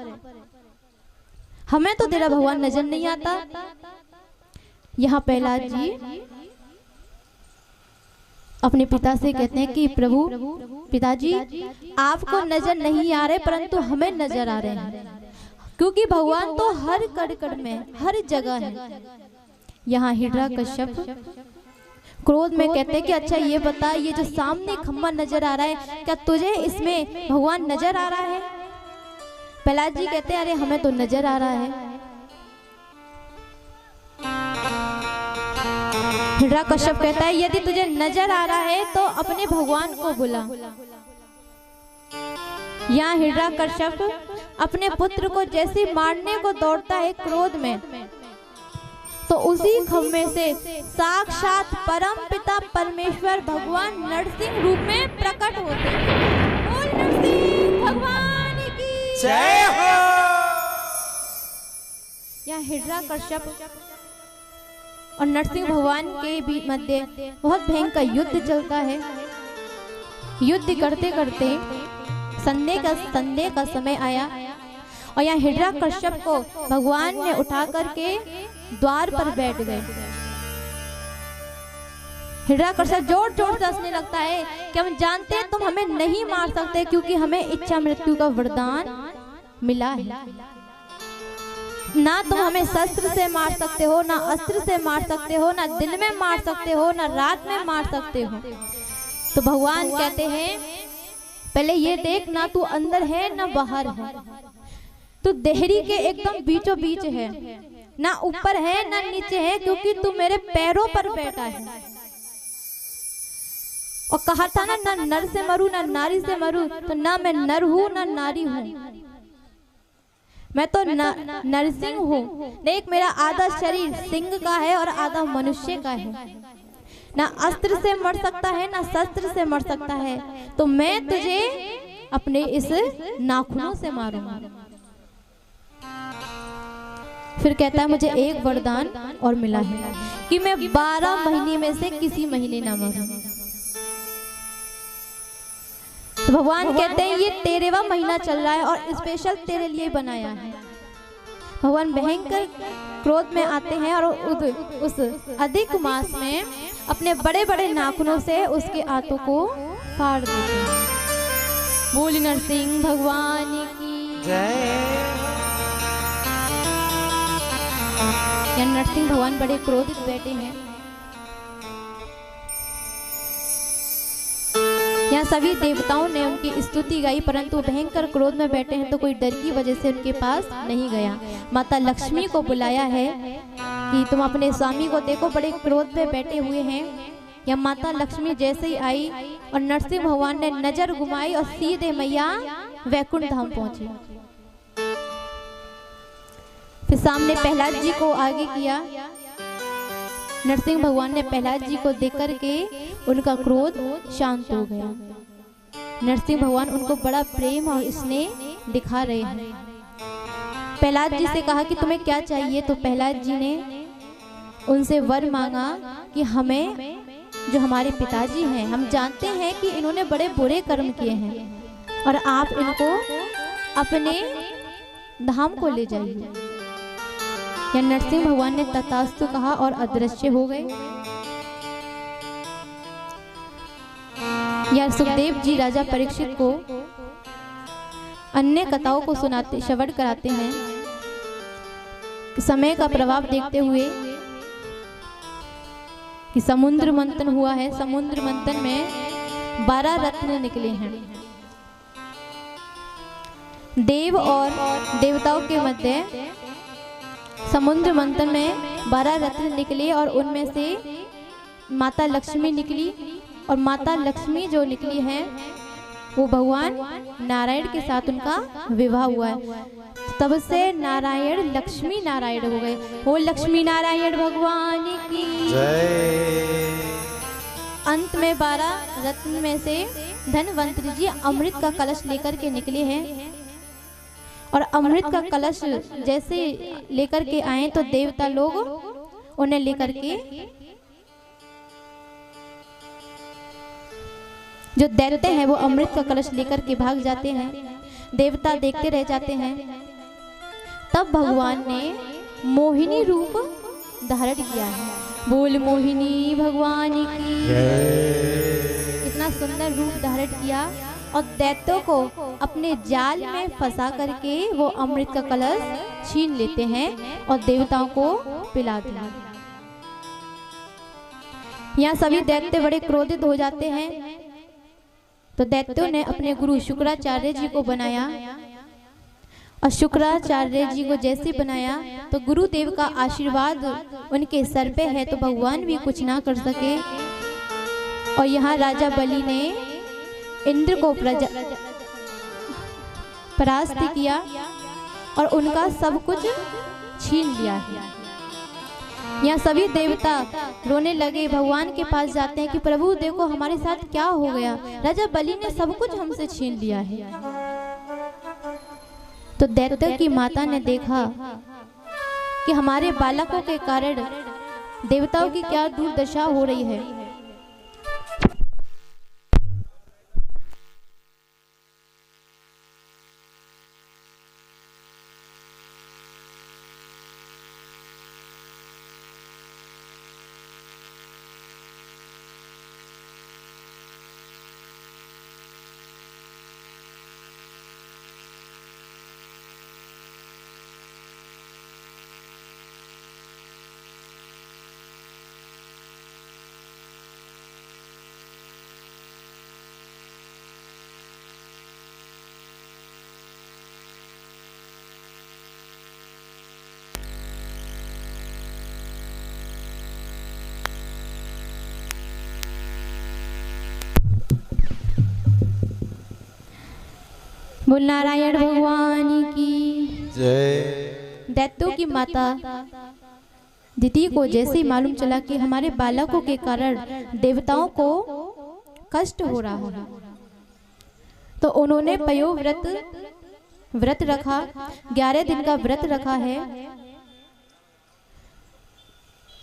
हमें तो तेरा भगवान नजर नहीं आता। यहाँ प्रहलाद जी अपने पिता से कहते हैं कि प्रभु पिताजी आपको नजर नहीं आ रहे परंतु हमें नजर आ रहे हैं, क्योंकि भगवान तो हर कण कण में हर जगह है। यहाँ हिरण्यकश्यप क्रोध में कहते हैं कि अच्छा ये बता, ये जो सामने खम्भा नजर आ रहा है क्या तुझे इसमें भगवान नजर आ रहा है? प्रहलाद जी कहते हैं अरे हमें तो नजर आ रहा है। हिरण्यकश्यप कहता है यदि तुझे नजर आ रहा है तो अपने भगवान को बुला। यहाँ हिरण्यकश्यप अपने पुत्र को जैसे मारने को दौड़ता है क्रोध में, तो उसी खम्भे से साक्षात परम पिता परमेश्वर भगवान नरसिंह रूप में प्रकट होते हैं। बोल नरसिंह भगवान की जय हो। यहाँ हिरण्यकश्यप और नरसिंह भगवान के मध्य बहुत भयंकर युद्ध चलता है। युद्ध करते करते संध्या का समय आया और यहाँ हिरण्यकश्यप को भगवान ने उठा करके द्वार पर बैठ गए। हिरण्यकश्यप जोर जोर से हंसने लगता है कि हम जानते हैं तुम हमें नहीं मार सकते क्योंकि हमें इच्छा मृत्यु का वरदान मिला है। ना तुम हमें शस्त्र से मार सकते हो, ना अस्त्र से मार सकते हो, ना दिन में मार सकते हो, ना रात में मार सकते हो। तो भगवान कहते हैं पहले ये देख, ना तू अंदर है ना बाहर है, तू देहरी के एकदम बीचों बीच है, ना ऊपर है ना नीचे है, क्योंकि तू मेरे पैरों पर बैठा है। और कहा था ना नर से मरूं ना नारी से मरूं, तो ना मैं नर हूं ना नारी हूं, मैं तो नरसिंह हूँ। देख मेरा आधा शरीर सिंह का है और आधा मनुष्य का है, ना अस्त्र से मर सकता है ना शस्त्र से मर सकता है, तो मैं तुझे अपने इस नाखूनों से मारूंगा। फिर कहता है मुझे एक वरदान और मिला है कि मैं 12 महीने में से किसी महीने ना मरूं। तो भगवान कहते हैं ये 13वां महीना चल रहा है और स्पेशल तेरे लिए बनाया है। भगवान भयंकर क्रोध में आते हैं और उस अधिक मास में अपने बड़े बड़े नाखूनों से उसके आंतों को फाड़ देते हैं। बोल नरसिंह भगवान की जय। या नरसिंह भगवान बड़े क्रोधित बैठे हैं। यहाँ सभी देवताओं ने उनकी स्तुति गाई, परंतु भयंकर क्रोध में बैठे हैं तो कोई डर की वजह से उनके पास नहीं गया। माता लक्ष्मी को बुलाया है कि तुम अपने स्वामी को देखो, बड़े क्रोध में बैठे हुए हैं। या माता लक्ष्मी जैसे ही आई और नरसिंह भगवान ने नजर घुमाई और सीधे मैया वैकुंठ धाम पहुंची। फिर सामने प्रहलाद जी को आगे किया। नरसिंह भगवान ने प्रहलाद जी को देख करके उनका क्रोध शांत हो गया। नरसिंह भगवान उनको बड़ा प्रेम और स्नेह दिखा रहे हैं। प्रहलाद जी से कहा कि तुम्हें क्या चाहिए, तो प्रहलाद जी ने उनसे वर मांगा कि हमें जो हमारे पिताजी हैं, हम जानते हैं कि इन्होंने बड़े बुरे कर्म किए हैं और आप इनको अपने धाम को ले जाइए। या नरसिंह भगवान ने तथास्तु कहा और अदृश्य हो गए। या सुखदेव जी राजा परीक्षित को अन्य कथाओं को सुनाते श्रवण कराते हैं। समय का प्रभाव देखते हुए कि समुद्र मंथन हुआ है। समुद्र मंथन में 12 रत्न निकले हैं। देव और देवताओं के मध्य समुद्र मंथन में 12 रत्न निकले और उनमें से माता लक्ष्मी निकली। और माता लक्ष्मी जो निकली है वो भगवान नारायण के साथ उनका विवाह हुआ है। तब से नारायण लक्ष्मी नारायण हो गए। वो लक्ष्मी नारायण भगवान की जय। अंत में 12 रत्न में से धनवंतरी जी अमृत का कलश लेकर के निकले हैं। और अमृत का कलश जैसे लेकर के आए तो देवता लोग उन्हें लेकर के, जो दैत्य हैं वो अमृत का कलश लेकर के भाग जाते हैं। देवता देखते रह जाते हैं। तब भगवान ने मोहिनी रूप धारण किया है। बोल मोहिनी भगवान की जय। रूप धारण किया और दैत्यों को अपने जाल में फंसा करके वो अमृत का कलश छीन लेते हैं और देवताओं को पिला दिया। यहाँ सभी दैत्य बड़े क्रोधित हो जाते हैं, तो दैत्यों ने अपने गुरु शुक्राचार्य जी को बनाया और शुक्राचार्य जी को जैसे बनाया तो गुरुदेव का आशीर्वाद उनके सर पे है, तो भगवान भी कुछ ना कर सके। और यहाँ राजा बलि ने इंद्र को परास्त किया और उनका सब कुछ छीन लिया है। यहाँ सभी देवता रोने लगे, भगवान के पास जाते हैं कि प्रभु देखो हमारे साथ क्या हो गया, राजा बलि ने सब कुछ हमसे छीन लिया है। तो दैत्य की माता ने देखा कि हमारे बालकों के कारण देवताओं की क्या दुर्दशा हो रही है। बोल नारायण भगवान की जय। दैत्यों की माता दिति को जैसे ही मालूम चला कि हमारे बालकों के कारण देवताओं को कष्ट हो रहा है, तो उन्होंने पयो व्रत रखा, 11 दिन का व्रत रखा है।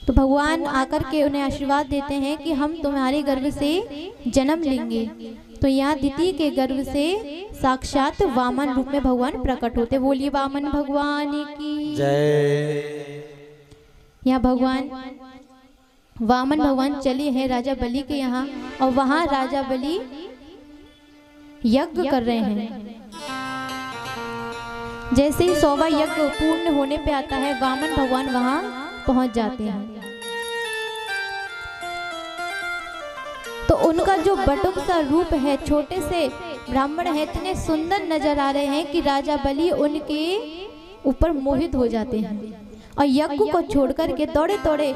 तो भगवान आकर के उन्हें आशीर्वाद देते हैं कि हम तुम्हारे गर्भ से जन्म लेंगे। तो यहाँ दिति के गर्भ से साक्षात वामन रूप में भगवान प्रकट होते। बोलिए वामन भगवान की जय। यहाँ भगवान वामन भगवान चले हैं राजा बलि के यहाँ, और वहां राजा बलि यज्ञ कर रहे हैं। जैसे ही 100वां यज्ञ पूर्ण होने पे आता है, वामन भगवान वहां पहुंच जाते हैं। तो उनका जो बटुक सा रूप है, छोटे से ब्राह्मण है, इतने सुंदर नजर आ रहे हैं कि राजा बलि उनके ऊपर मोहित हो जाते हैं और यज्ञ को छोड़कर के दौड़े दौड़े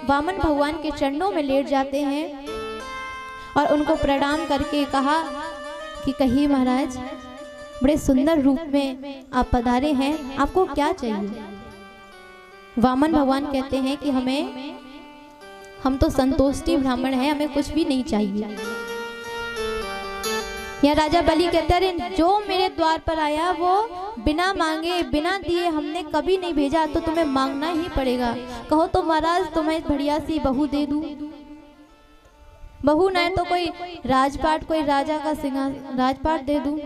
वामन भगवान के चरणों में लेट जाते हैं और उनको प्रणाम करके कहा कि कहिए महाराज, बड़े सुंदर रूप में आप पधारे हैं, आपको क्या चाहिए। वामन भगवान कहते हैं कि हम तो संतोष्टि ब्राह्मण हैं, हमें कुछ भी नहीं चाहिए। या राजा बलि कहते हैं, जो मेरे द्वार पर आया वो बिना मांगे बिना दिए हमने कभी नहीं भेजा, तो तुम्हें मांगना ही पड़ेगा। कहो तो महाराज तुम्हें बढ़िया सी बहू दे दूं, बहू नहीं तो कोई राजपाट, कोई राजा का सिंहासन राजपाट दे दूं।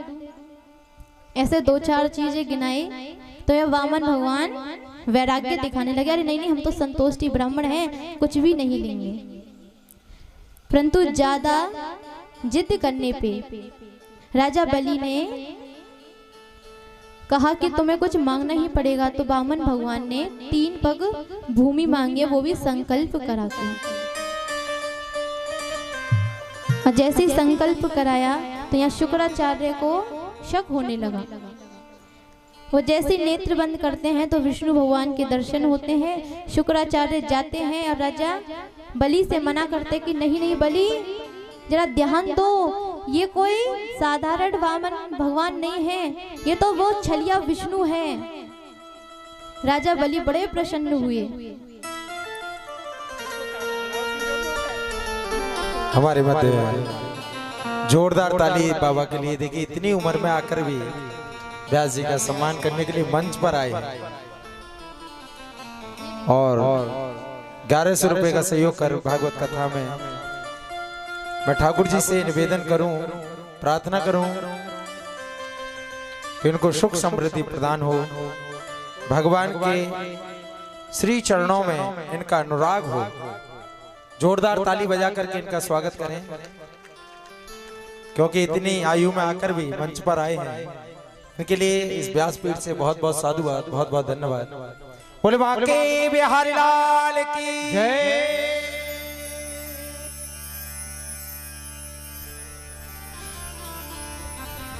ऐसे 2-4 चीजें गिनाई तो यह वामन भगवान वैराग्य दिखाने लगे। अरे नहीं, हम तो संतोष्टि ब्राह्मण हैं, कुछ भी नहीं लेंगे। परंतु ज्यादा जिद करने पे राजा बलि ने कहा कि तुम्हें कुछ मांगना ही पड़ेगा। तो वामन भगवान ने 3 पग भूमि मांगे, वो भी संकल्प करा के। और जैसे ही संकल्प कराया तो यहाँ शुक्राचार्य को शक होने लगा। वो जैसे नेत्र बंद करते हैं तो विष्णु भगवान के दर्शन होते हैं। शुक्राचार्य जाते हैं और राजा बलि से मना करते कि नहीं बलि, जरा ध्यान दो, ये कोई साधारण वामन भगवान नहीं है, ये तो वो छलिया विष्णु है। राजा बलि बड़े प्रसन्न हुए। हमारे मध्य जोरदार ताली बाबा के लिए। देखिए इतनी उम्र में आकर भी व्यास जी का सम्मान करने के लिए मंच पर आए और 1100 रुपए का सहयोग कर भागवत कथा में मैं ठाकुर जी से निवेदन करूं, प्रार्थना करूं कि उनको सुख समृद्धि प्रदान हो, भगवान के श्री चरणों में इनका अनुराग हो। जोरदार ताली बजा करके इनका स्वागत करें। क्योंकि इतनी आयु में आकर भी मंच पर आए हैं, उनके लिए इस व्यासपीठ से बहुत बहुत साधुवाद, बहुत बहुत धन्यवाद। बोले बांके बिहारी लाल की जय।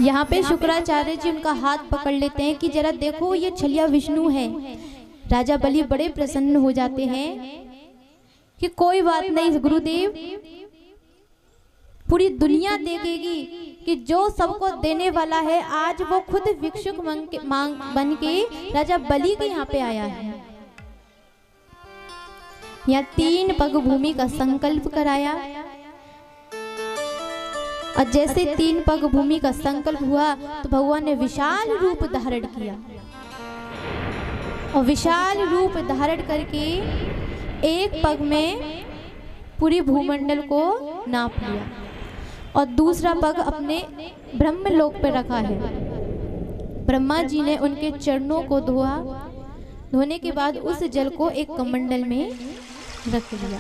यहाँ पे शुक्राचार्य जी उनका हाथ पकड़ लेते हैं कि जरा देखो ये छलिया विष्णु है। राजा बलि बड़े प्रसन्न हो जाते हैं कि कोई बात नहीं गुरुदेव, पूरी दुनिया देखेगी कि जो सबको देने वाला है आज वो खुद भिक्षुक बन के राजा बलि के यहाँ पे आया है। यहाँ 3 पग भूमि का संकल्प कराया और जैसे 3 पग भूमि का संकल्प हुआ तो भगवान ने विशाल रूप धारण किया और विशाल रूप धारण करके एक पग में पूरी भूमंडल को नाप लिया और दूसरा पग अपने ब्रह्मलोक पर रखा है। ब्रह्मा जी ने उनके चरणों को धोआ, धोने के बाद उस जल को एक कमंडल में रख लिया।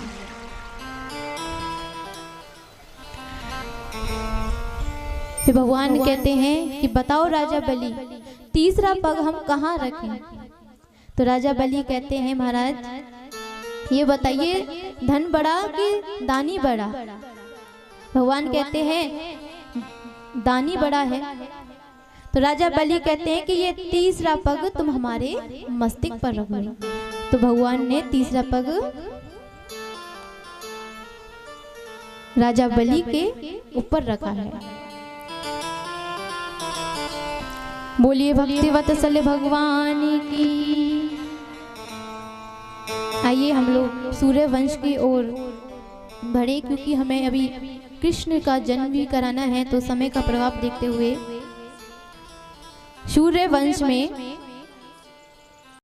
फिर भगवान कहते हैं कि बताओ राजा बलि, तीसरा पग हम कहाँ रखें? तो राजा बलि कहते हैं महाराज ये बताइए धन बड़ा कि दानी बड़ा? भगवान कहते हैं दानी बड़ा है। तो राजा बलि कहते हैं कि ये तीसरा पग तुम हमारे मस्तक पर रखो। तो भगवान ने तीसरा पग राजा बलि के ऊपर रखा है। बोलिए भक्ति वत्सल भगवान की। आइए हम लोग सूर्य वंश की ओर बढ़े, क्योंकि हमें अभी कृष्ण का जन्म भी कराना है। तो समय का प्रभाव देखते हुए सूर्य वंश में